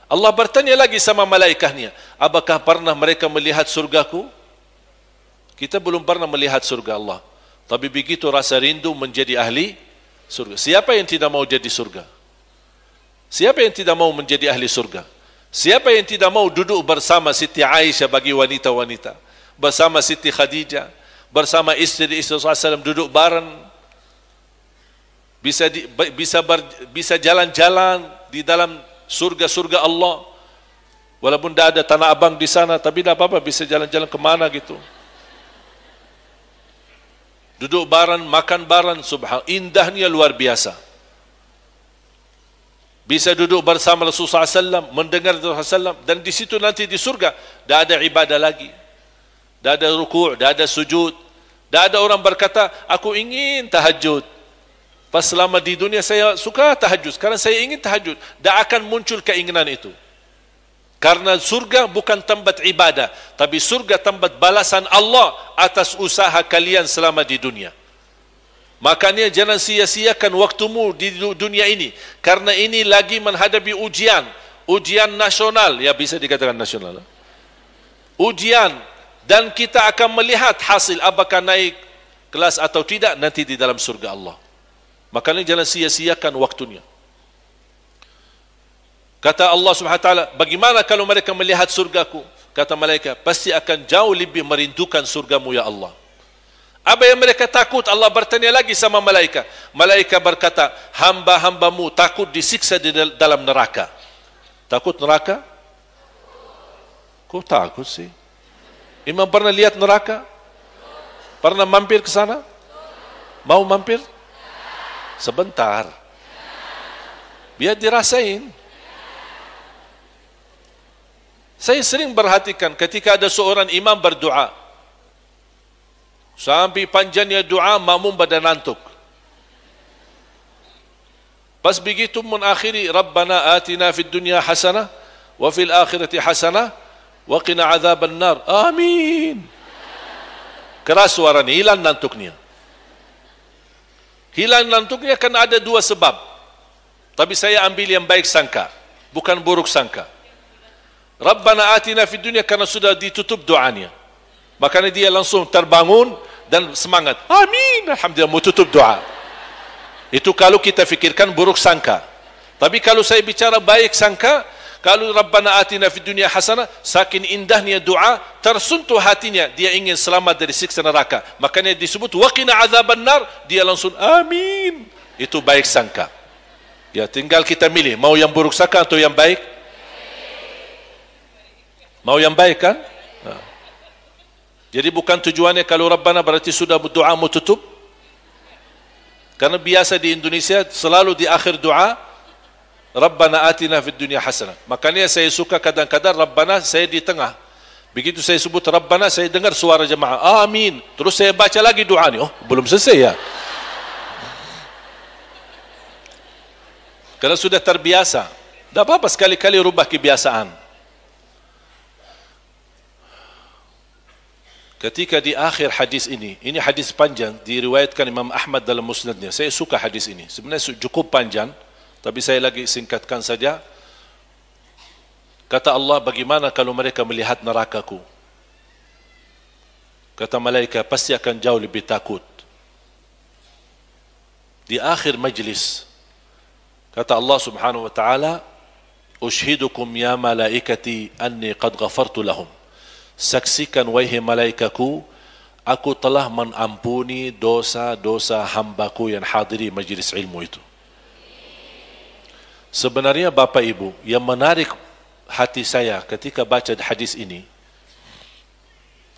Allah bertanya lagi sama malaikatnya, apakah pernah mereka melihat surgaku? Kita belum pernah melihat surga Allah. Tapi begitu rasa rindu menjadi ahli surga. Siapa yang tidak mau jadi surga? Siapa yang tidak mau menjadi ahli surga? Siapa yang tidak mau duduk bersama Siti Aisyah bagi wanita-wanita, bersama Siti Khadijah, bersama istri-istri SAW duduk bareng, bisa jalan-jalan di dalam surga-surga Allah. Walaupun tidak ada Tanah Abang di sana, tapi tidak apa-apa, bisa jalan-jalan kemana gitu. Duduk bareng, makan bareng, subhanallah, indahnya luar biasa. Bisa duduk bersama Rasulullah SAW, mendengar Rasulullah SAW, dan di situ nanti di surga, tidak ada ibadah lagi. Tidak ada ruku', tidak ada sujud. Tidak ada orang berkata, aku ingin tahajud. Pas selama di dunia saya suka tahajud, sekarang saya ingin tahajud. Tidak akan muncul keinginan itu. Karena surga bukan tempat ibadah, tapi surga tempat balasan Allah atas usaha kalian selama di dunia. Makanya jangan sia-siakan waktumu di dunia ini, karena ini lagi menghadapi ujian nasional, ya bisa dikatakan nasional. Ujian, dan kita akan melihat hasil apakah naik kelas atau tidak nanti di dalam surga Allah. Makanya jangan sia-siakan waktunya. Kata Allah Subhanahu wa taala, bagaimana kalau mereka melihat surgaku? Kata malaikat, pasti akan jauh lebih merindukan surgamu ya Allah. Apa yang mereka takut? Allah bertanya lagi sama malaikat. Malaikat berkata, hamba-hambamu takut disiksa di dalam neraka. Takut neraka? Kok takut sih? Imam pernah lihat neraka? Pernah mampir ke sana? Mau mampir? Sebentar. Biar dirasain. Saya sering perhatikan ketika ada seorang imam berdoa, sampai panjangnya doa, makmum pada nantuk. Pas begitu mengakhiri, Rabbana atina fid dunya hasanah wa fil akhirati hasanah wa qina azaban nar. Amin. Keras suaranya, hilang nantuknya. Hilang nantuknya kan ada dua sebab. Tapi saya ambil yang baik sangka, bukan buruk sangka. Rabbana atina fid dunya, karena sudah ditutup doanya. Makanya dia langsung terbangun dan semangat. Amin. Alhamdulillah, mau tutup doa. Itu kalau kita fikirkan buruk sangka. Tapi kalau saya bicara baik sangka, kalau Rabbana atina fid dunya hasanah, saking indahnya doa, tersentuh hatinya, dia ingin selamat dari siksa neraka. Makanya disebut waqina azaban nar, dia langsung amin. Itu baik sangka. Ya, tinggal kita milih, mau yang buruk sangka atau yang baik? Mau yang baik kan? Nah. Jadi bukan tujuannya kalau Rabbana berarti sudah berdoa mau tutup. Karena biasa di Indonesia selalu di akhir doa, Rabbana atina fid dunya hasanah. Makanya saya suka kadang-kadang Rabbana saya di tengah. Begitu saya sebut Rabbana, saya dengar suara jemaah, amin. Terus saya baca lagi doa ni. Oh, belum selesai ya. Karena sudah terbiasa. Tak apa-apa sekali-kali rubah kebiasaan. Ketika di akhir hadis ini hadis panjang, diriwayatkan Imam Ahmad dalam musnadnya. Saya suka hadis ini. Sebenarnya cukup panjang, tapi saya lagi singkatkan saja. Kata Allah, bagaimana kalau mereka melihat nerakaku? Kata malaikat, pasti akan jauh lebih takut. Di akhir majlis, kata Allah Subhanahu wa taala, "Ushhidukum ya malaikati anni qad ghafartu lahum." Saksikan wahai malaikatku, aku telah mengampuni dosa-dosa hambaku yang hadiri majlis ilmu itu. Sebenarnya Bapak Ibu, yang menarik hati saya ketika baca hadis ini,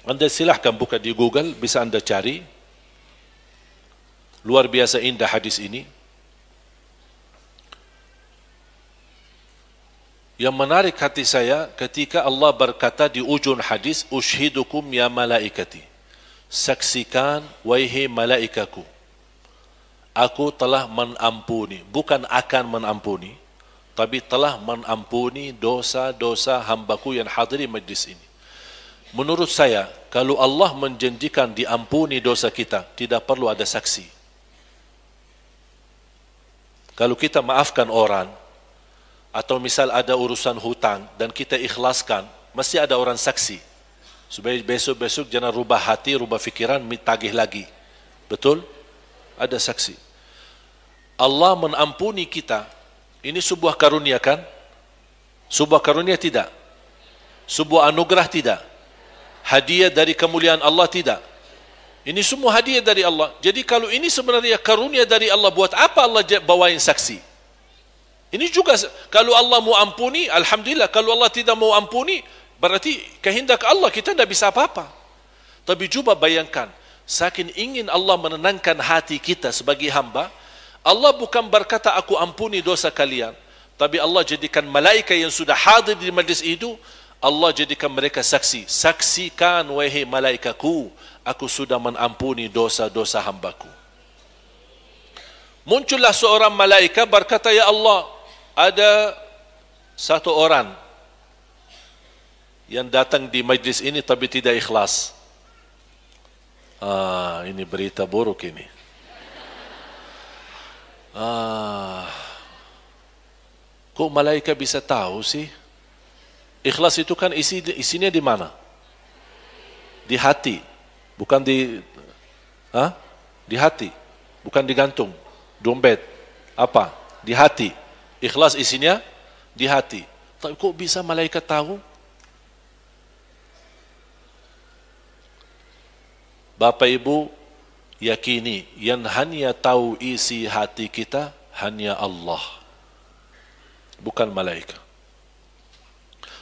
Anda silahkan buka di Google, bisa Anda cari. Luar biasa indah hadis ini. Yang menarik hati saya ketika Allah berkata di ujung hadis, "Ushhidukum ya malaikati." Saksikan wahai malaikatku, aku telah mengampuni, bukan akan mengampuni, tapi telah mengampuni dosa-dosa hambaku yang hadiri majlis ini. Menurut saya, kalau Allah menjanjikan diampuni dosa kita, tidak perlu ada saksi. Kalau kita maafkan orang, atau misal ada urusan hutang dan kita ikhlaskan, mesti ada orang saksi. Supaya besok-besok jangan rubah hati, rubah fikiran, tagih lagi. Betul? Ada saksi. Allah menampuni kita. Ini sebuah karunia kan? Sebuah karunia tidak? Sebuah anugerah tidak? Hadiah dari kemuliaan Allah tidak? Ini semua hadiah dari Allah. Jadi kalau ini sebenarnya karunia dari Allah, buat apa Allah bawain saksi? Ini juga, kalau Allah mau ampuni, alhamdulillah. Kalau Allah tidak mau ampuni, berarti kehendak Allah, kita tidak bisa apa-apa. Tapi coba bayangkan, saking ingin Allah menenangkan hati kita sebagai hamba, Allah bukan berkata aku ampuni dosa kalian, tapi Allah jadikan malaikat yang sudah hadir di majlis itu, Allah jadikan mereka saksi. Saksikan wahai malaikatku, aku sudah mengampuni dosa-dosa hambaku. Muncullah seorang malaikat berkata, ya Allah, ada satu orang yang datang di majlis ini tapi tidak ikhlas. Ini berita buruk ini. Kok malaikat bisa tahu sih? Ikhlas itu kan isinya di mana? Di hati, bukan di hati, bukan di gantung, dompet, apa? Di hati. Ikhlas isinya di hati. Tapi kok bisa malaikat tahu? Bapak Ibu, yakini yang hanya tahu isi hati kita hanya Allah, bukan malaikat.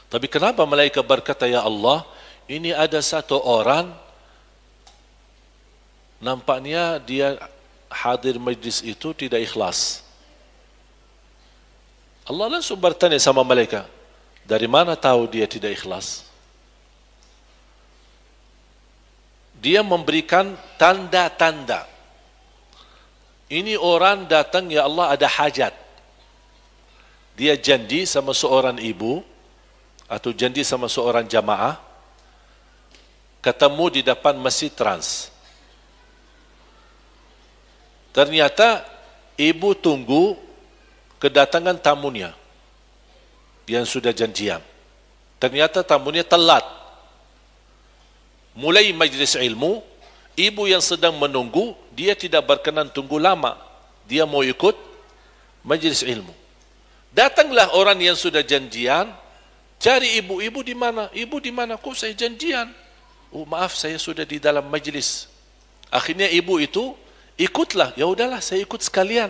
Tapi kenapa malaikat berkata, ya Allah, ini ada satu orang, nampaknya dia hadir majlis itu tidak ikhlas. Allah langsung bertanya sama malaikat, dari mana tahu dia tidak ikhlas? Dia memberikan tanda-tanda. Ini orang datang, ya Allah, ada hajat. Dia janji sama seorang ibu, atau janji sama seorang jamaah, ketemu di depan Masjid Trans. Ternyata ibu tunggu kedatangan tamunya yang sudah janjian. Ternyata tamunya telat. Mulai majlis ilmu, ibu yang sedang menunggu, dia tidak berkenan tunggu lama. Dia mau ikut majlis ilmu. Datanglah orang yang sudah janjian, cari ibu di mana? Ibu di mana? Kok saya janjian? Oh maaf, saya sudah di dalam majlis. Akhirnya ibu itu ikutlah. Ya udahlah, saya ikut sekalian.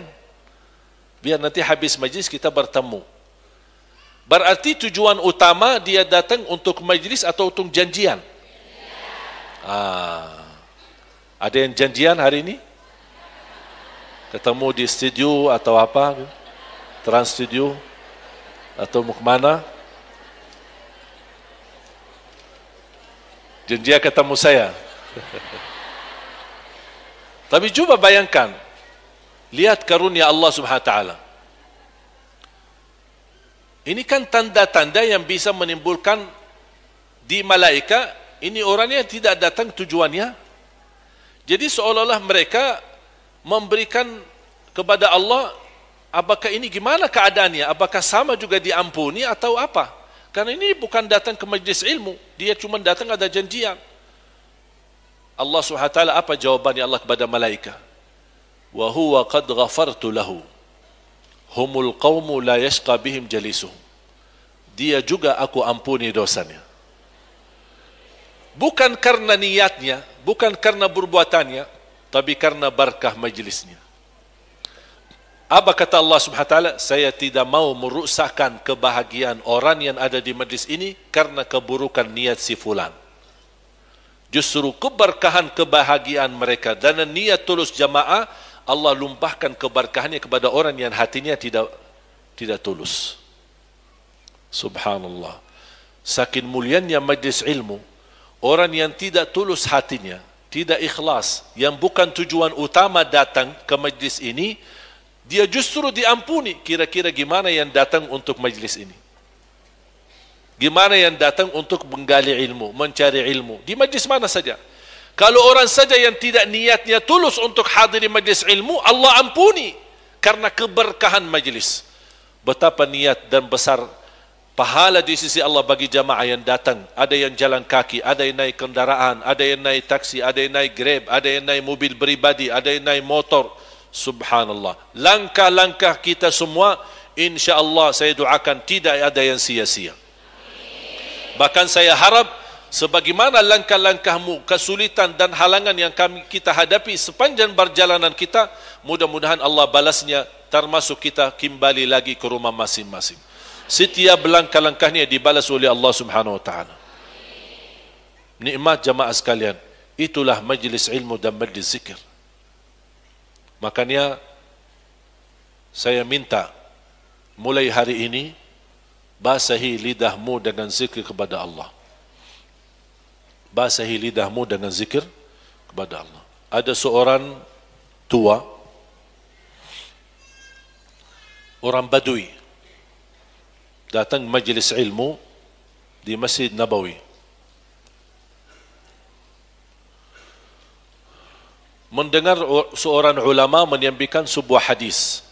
Biar nanti habis majlis kita bertemu. Berarti tujuan utama dia datang untuk majlis atau untuk janjian? Ada yang janjian hari ini? Ketemu di studio atau apa? Trans studio? Atau mau kemana? Janjian ketemu saya. Tapi coba bayangkan, lihat karunia Allah Subhanahu wa taala. Ini kan tanda-tanda yang bisa menimbulkan di malaikat, ini orangnya tidak datang tujuannya. Jadi seolah-olah mereka memberikan kepada Allah, apakah ini gimana keadaannya? Apakah sama juga diampuni atau apa? Karena ini bukan datang ke majlis ilmu, dia cuma datang ada janjian. Allah Subhanahu wa taala apa jawabannya Allah kepada malaikat? Wa huwa qad ghafartu lahu. Humul qaumu la yashqa bihim jalisuhum. Dia juga aku ampuni dosanya. Bukan karena niatnya, bukan karena perbuatannya, tapi karena berkah majlisnya. Apa kata Allah Subhanahu wa taala? Saya tidak mau merusakkan kebahagiaan orang yang ada di majlis ini karena keburukan niat si fulan. Justru keberkahan kebahagiaan mereka dan niat tulus jamaah, Allah lumpahkan keberkahannya kepada orang yang hatinya tidak tulus. Subhanallah. Saking mulianya majlis ilmu, orang yang tidak tulus hatinya, tidak ikhlas, yang bukan tujuan utama datang ke majlis ini, dia justru diampuni. Kira-kira gimana yang datang untuk majlis ini? Gimana yang datang untuk menggali ilmu, mencari ilmu? Di majlis mana saja? Kalau orang saja yang tidak niatnya tulus untuk hadiri majlis ilmu, Allah ampuni karena keberkahan majlis. Betapa niat dan besar pahala di sisi Allah bagi jamaah yang datang. Ada yang jalan kaki, ada yang naik kendaraan, ada yang naik taksi, ada yang naik Grab, ada yang naik mobil pribadi, ada yang naik motor. Subhanallah. Langkah-langkah kita semua, insya-Allah saya doakan tidak ada yang sia-sia. Bahkan saya harap sebagaimana langkah-langkahmu, kesulitan dan halangan yang kita hadapi sepanjang perjalanan kita, mudah-mudahan Allah balasnya, termasuk kita kembali lagi ke rumah masing-masing. Setiap langkah-langkahnya dibalas oleh Allah Subhanahu wa taala. Nikmat jamaah sekalian, itulah majlis ilmu dan majlis zikir. Makanya saya minta mulai hari ini basahi lidahmu dengan zikir kepada Allah. Basahi lidahmu dengan zikir kepada Allah. Ada seorang tua, orang Badui, datang majlis ilmu di Masjid Nabawi. Mendengar seorang ulama menyampaikan sebuah hadis.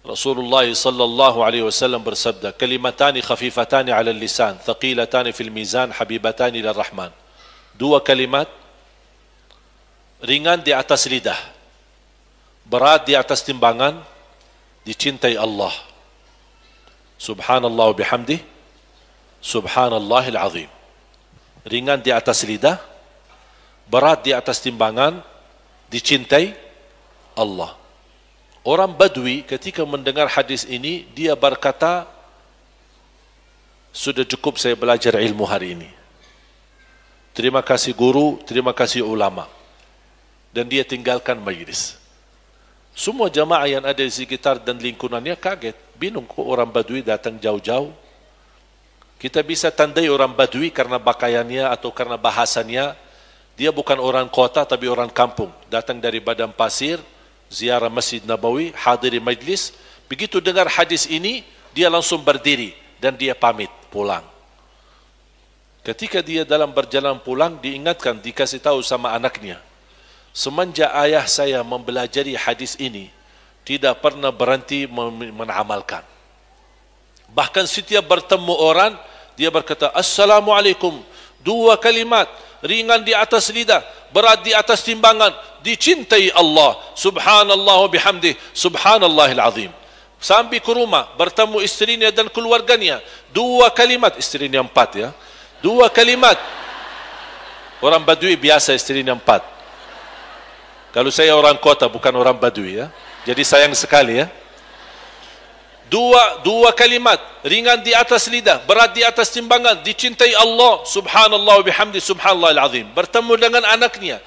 Rasulullah sallallahu alaihi wasallam bersabda, "Kalimatani khafifatani 'ala al-lisan, thaqilatani fil mizan, habibatani ila rahman." Dua kalimat ringan di atas lidah, berat di atas timbangan, dicintai Allah. Subhanallah wa bihamdih, subhanallahil azim. Ringan di atas lidah, berat di atas timbangan, dicintai Allah. Orang Badui ketika mendengar hadis ini, dia berkata, sudah cukup saya belajar ilmu hari ini. Terima kasih guru, terima kasih ulama. Dan dia tinggalkan majlis. Semua jamaah yang ada di sekitar dan lingkungannya kaget. Bingung kok orang Badui datang jauh-jauh. Kita bisa tandai orang Badui karena pakaiannya atau karena bahasanya. Dia bukan orang kota tapi orang kampung. Datang dari Padang Pasir, ziarah Masjid Nabawi, hadiri majlis. Begitu dengar hadis ini, dia langsung berdiri dan dia pamit pulang. Ketika dia dalam berjalan pulang, diingatkan, dikasih tahu sama anaknya, semenjak ayah saya mempelajari hadis ini, tidak pernah berhenti mengamalkan. Bahkan setiap bertemu orang, dia berkata, Assalamualaikum, dua kalimat, ringan di atas lidah, berat di atas timbangan, dicintai Allah, subhanallah wa bihamdih, subhanallahil azim. Sampai ke rumah, bertemu istrinya dan keluarganya, dua kalimat, istrinya 4 ya, dua kalimat. Orang Badui biasa istrinya 4. Kalau saya orang kota bukan orang Badui ya. Jadi sayang sekali ya. Dua kalimat, ringan di atas lidah, berat di atas timbangan, dicintai Allah, subhanallah wa bihamdi, subhanallahil azim. Bertemu dengan anaknya,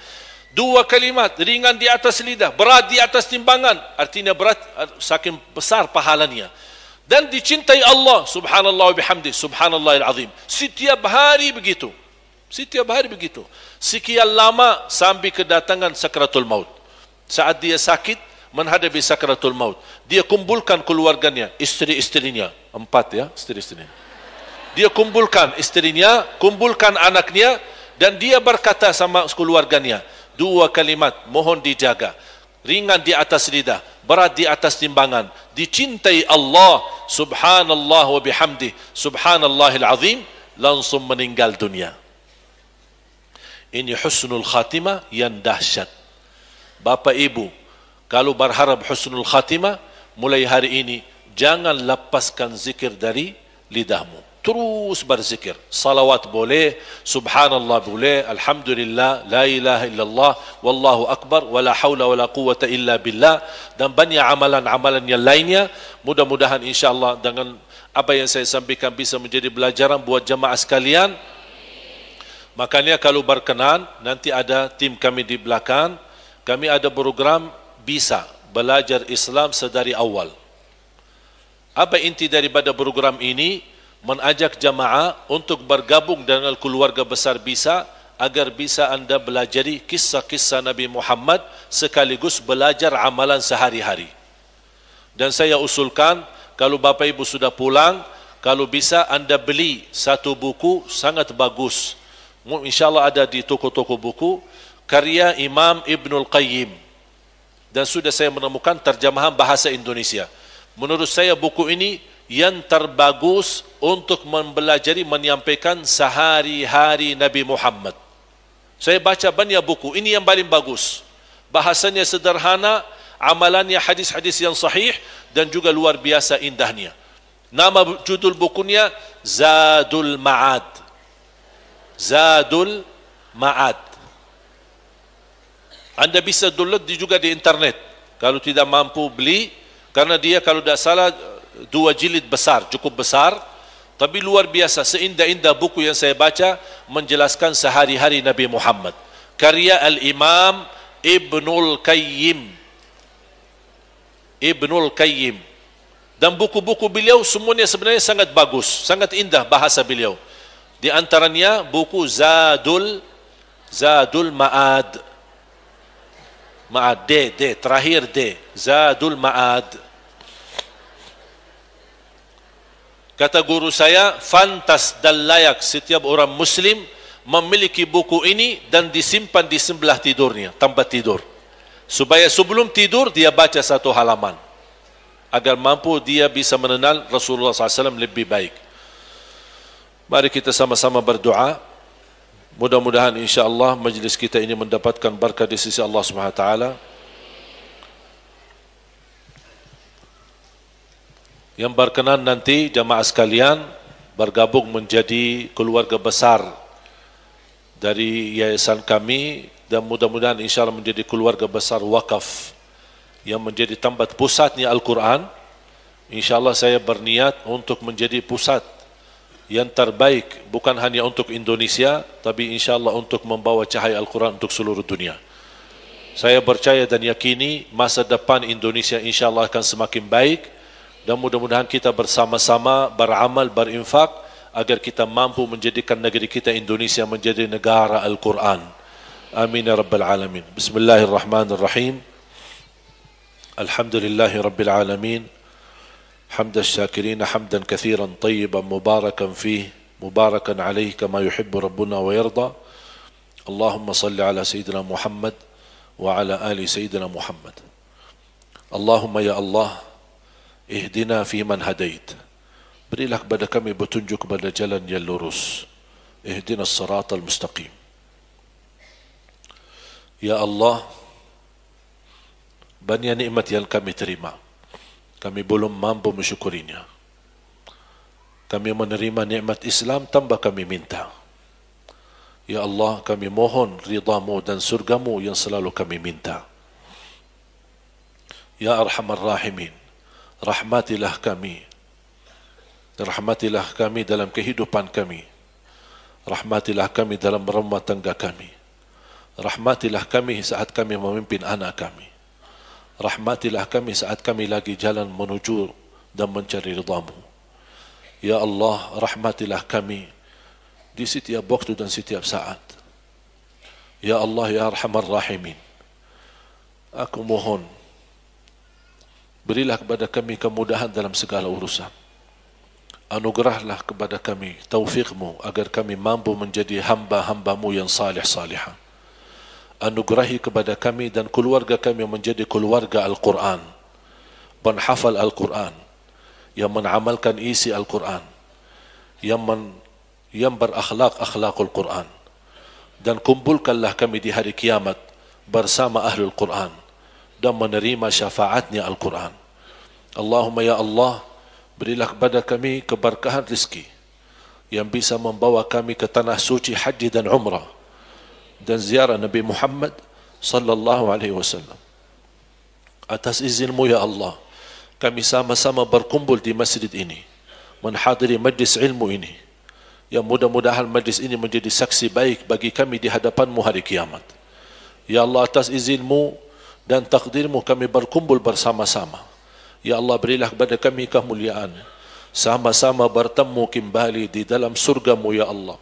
dua kalimat, ringan di atas lidah, berat di atas timbangan, artinya berat, saking besar pahalanya. Dan dicintai Allah, subhanallah wa bihamdi, subhanallahil azim. Setiap hari begitu. Setiap hari begitu. Sekian lama sampai kedatangan sakratul maut. Saat dia sakit, menghadapi sakratul maut, dia kumpulkan keluarganya, istri-istrinya, 4 ya, istri-istrinya. Dia kumpulkan istrinya, kumpulkan anaknya, dan dia berkata sama keluarganya, dua kalimat, mohon dijaga, ringan di atas lidah, berat di atas timbangan, dicintai Allah, subhanallah wa bihamdih, subhanallahil azim, langsung meninggal dunia. Ini husnul khatimah yang dahsyat. Bapak Ibu, kalau berharap husnul khatimah, mulai hari ini jangan lepaskan zikir dari lidahmu. Terus berzikir. Salawat boleh, subhanallah boleh, alhamdulillah, la ilaha illallah, wallahu akbar, wala hawla wala quwata illa billah, dan banyak amalan-amalan yang lainnya. Mudah-mudahan insyaAllah dengan apa yang saya sampaikan bisa menjadi pelajaran buat jamaah sekalian. Makanya kalau berkenan, nanti ada tim kami di belakang, kami ada program bisa belajar Islam sedari awal. Apa inti daripada program ini? Mengajak jamaah untuk bergabung dengan keluarga besar bisa, agar bisa anda belajari kisah-kisah Nabi Muhammad sekaligus belajar amalan sehari-hari. Dan saya usulkan, kalau Bapak Ibu sudah pulang, kalau bisa anda beli satu buku sangat bagus. InsyaAllah ada di toko-toko buku, karya Imam Ibnul Qayyim. Dan sudah saya menemukan terjemahan bahasa Indonesia. Menurut saya buku ini yang terbagus untuk mempelajari menyampaikan sehari-hari Nabi Muhammad. Saya baca banyak buku, ini yang paling bagus. Bahasanya sederhana, amalannya hadis-hadis yang sahih dan juga luar biasa indahnya. Nama judul bukunya Zadul Ma'ad. Zadul Ma'ad. Anda bisa download juga di internet kalau tidak mampu beli, karena dia kalau tidak salah 2 jilid besar, cukup besar, tapi luar biasa, seindah-indah buku yang saya baca menjelaskan sehari-hari Nabi Muhammad. Karya Al-Imam Ibnul Qayyim. Ibnul Qayyim. Dan buku-buku beliau semuanya sebenarnya sangat bagus, sangat indah bahasa beliau. Di antaranya buku Zadul Ma'ad. Ma'ad, D, terakhir D. Zadul Ma'ad. Kata guru saya, fantas dan layak setiap orang Muslim memiliki buku ini dan disimpan di sebelah tidurnya, tempat tidur. Supaya sebelum tidur dia baca 1 halaman. Agar mampu dia bisa mengenal Rasulullah SAW lebih baik. Mari kita sama-sama berdoa. Mudah-mudahan insya-Allah majlis kita ini mendapatkan berkah di sisi Allah Subhanahu wa taala. Yang berkenan nanti jamaah sekalian bergabung menjadi keluarga besar dari yayasan kami, dan mudah-mudahan insyaAllah menjadi keluarga besar wakaf yang menjadi tempat pusatnya Al-Quran. InsyaAllah saya berniat untuk menjadi pusat yang terbaik, bukan hanya untuk Indonesia, tapi insyaAllah untuk membawa cahaya Al-Quran untuk seluruh dunia. Saya percaya dan yakini masa depan Indonesia insyaAllah akan semakin baik, dan mudah-mudahan kita bersama-sama beramal, berinfak agar kita mampu menjadikan negeri kita Indonesia menjadi negara Al-Quran. Amin ya rabbal alamin. Bismillahirrahmanirrahim. Alhamdulillahi rabbil alamin. حمد الشاكرين حمدا كثيرا طيبا مباركا فيه مباركا عليه كما يحب ربنا ويرضى. اللهم صل على سيدنا محمد وعلى آل سيدنا محمد. اللهم يا الله اهدنا في من هديت. Berilah kepada kami petunjuk kepada jalan yang lurus. Ihdinas siratal mustaqim. Ya Allah, banyak nikmat yang kami terima, kami belum mampu mensyukurinya. Kami menerima nikmat Islam tanpa kami minta. Ya Allah, kami mohon ridhamu dan surgamu yang selalu kami minta. Ya Arhamar Rahimin, rahmatilah kami. Rahmatilah kami dalam kehidupan kami. Rahmatilah kami dalam rumah tangga kami. Rahmatilah kami saat kami memimpin anak kami. Rahmatilah kami saat kami lagi jalan menuju dan mencari ridhamu. Ya Allah, rahmatilah kami di setiap waktu dan setiap saat. Ya Allah, ya Arhamar Rahimin, aku mohon berilah kepada kami kemudahan dalam segala urusan. Anugerahlah kepada kami taufikmu agar kami mampu menjadi hamba-hambamu yang salih-salihah. Anugerahi kepada kami dan keluarga kami menjadi keluarga Al-Quran, penghafal Al-Quran, yang mengamalkan isi Al-Quran, yang berakhlak-akhlakul Quran, dan kumpulkanlah kami di hari kiamat bersama Ahlul Quran dan menerima syafaatnya Al-Quran. Allahumma ya Allah, berilah kepada kami keberkahan rizki yang bisa membawa kami ke tanah suci haji dan umrah dan ziarah Nabi Muhammad sallallahu alaihi wasallam. Atas izinmu ya Allah, kami sama-sama berkumpul di masjid ini, menghadiri majlis ilmu ini, yang mudah-mudahan majlis ini menjadi saksi baik bagi kami di hadapanmu hari kiamat. Ya Allah, atas izinmu dan takdirmu kami berkumpul bersama-sama. Ya Allah, berilah kepada kami kemuliaan, sama-sama bertemu kembali di dalam surgamu ya Allah.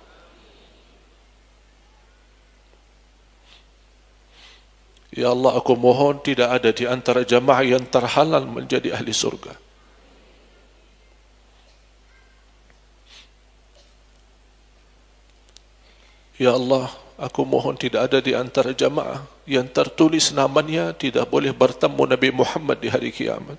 Ya Allah, aku mohon tidak ada di antara jamaah yang terhalal menjadi ahli surga. Ya Allah, aku mohon tidak ada di antara jamaah yang tertulis namanya tidak boleh bertemu Nabi Muhammad di hari kiamat.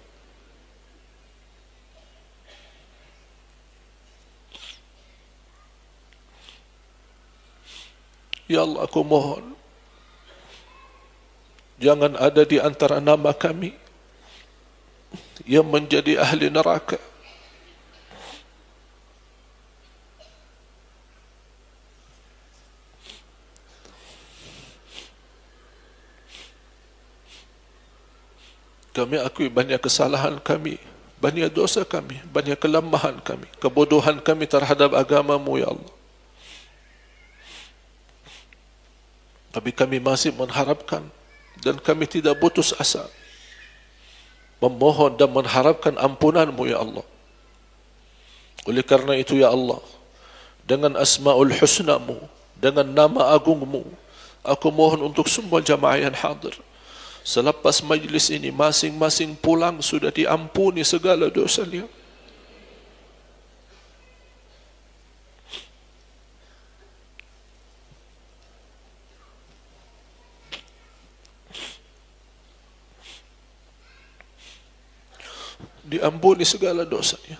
Ya Allah, aku mohon, jangan ada di antara nama kami yang menjadi ahli neraka. Kami akui banyak kesalahan kami, banyak dosa kami, banyak kelemahan kami, kebodohan kami terhadap agama-Mu, Ya Allah. Tapi kami masih mengharapkan dan kami tidak putus asa, memohon dan mengharapkan ampunan-Mu, Ya Allah. Oleh karena itu, Ya Allah, dengan asma'ul husna-Mu, dengan nama agung-Mu, aku mohon untuk semua jamaah yang hadir, selepas majlis ini masing-masing pulang sudah diampuni segala dosanya. Diampuni segala dosanya.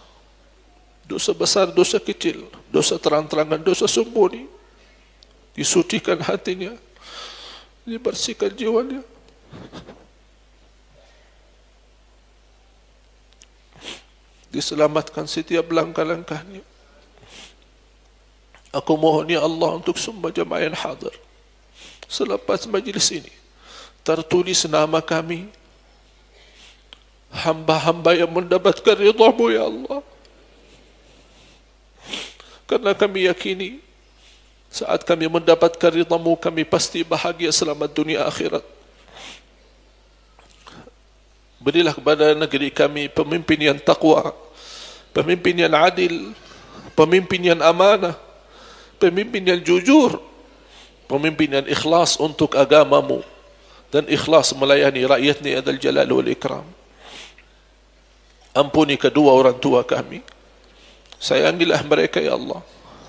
Dosa besar, dosa kecil, dosa terang-terangan, dosa sembunyi. Disucikan hatinya, dibersihkan jiwanya. Diselamatkan setiap langkah-langkahnya. Aku mohon, Ya Allah, untuk semua jamaah yang hadir, selepas majlis ini tertulis nama kami, hamba-hamba yang mendapatkan ridha-Mu, Ya Allah. Karena kami yakini saat kami mendapatkan ridha-Mu, kami pasti bahagia selamat dunia akhirat. Berilah kepada negeri kami pemimpin yang taqwa, pemimpin yang adil, pemimpin yang amanah, pemimpin yang jujur, pemimpin yang ikhlas untuk agama-Mu dan ikhlas melayani rakyat-Nya Dzal Jalal wal Ikram. Ampuni kedua orang tua kami, sayangilah mereka, Ya Allah.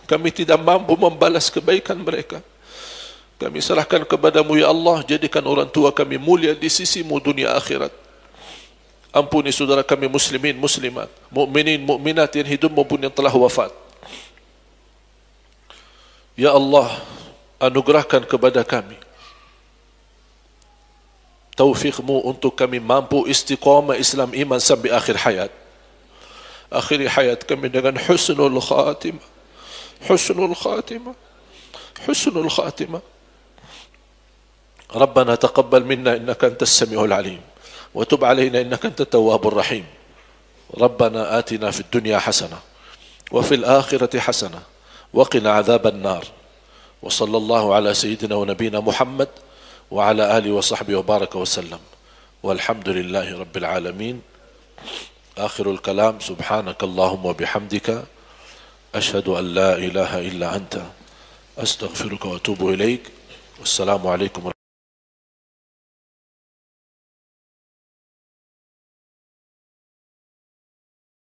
Kami tidak mampu membalas kebaikan mereka. Kami serahkan kepada-Mu, Ya Allah. Jadikan orang tua kami mulia di sisi-Mu dunia akhirat. Ampuni saudara kami muslimin, muslimat, mukminin, mukminat yang hidup maupun yang telah wafat. Ya Allah, anugerahkan kepada kami taufik-Mu untuk kami mampu istiqamah Islam iman sampai akhir hayat. Akhiri hayat kami dengan husnul khatimah, husnul khatimah, husnul khatimah. Rabbana taqabbal minna innaka antas samiul alim وتب علينا إنك أنت التواب الرحيم. ربنا آتنا في الدنيا حسنة وفي الآخرة حسنة وقنا عذاب النار. وصلى الله على سيدنا ونبينا محمد وعلى آله وصحبه وبارك وسلم والحمد لله رب العالمين. آخر الكلام سبحانك اللهم وبحمدك أشهد أن لا إله إلا أنت أستغفرك وأتوب إليك. والسلام عليكم.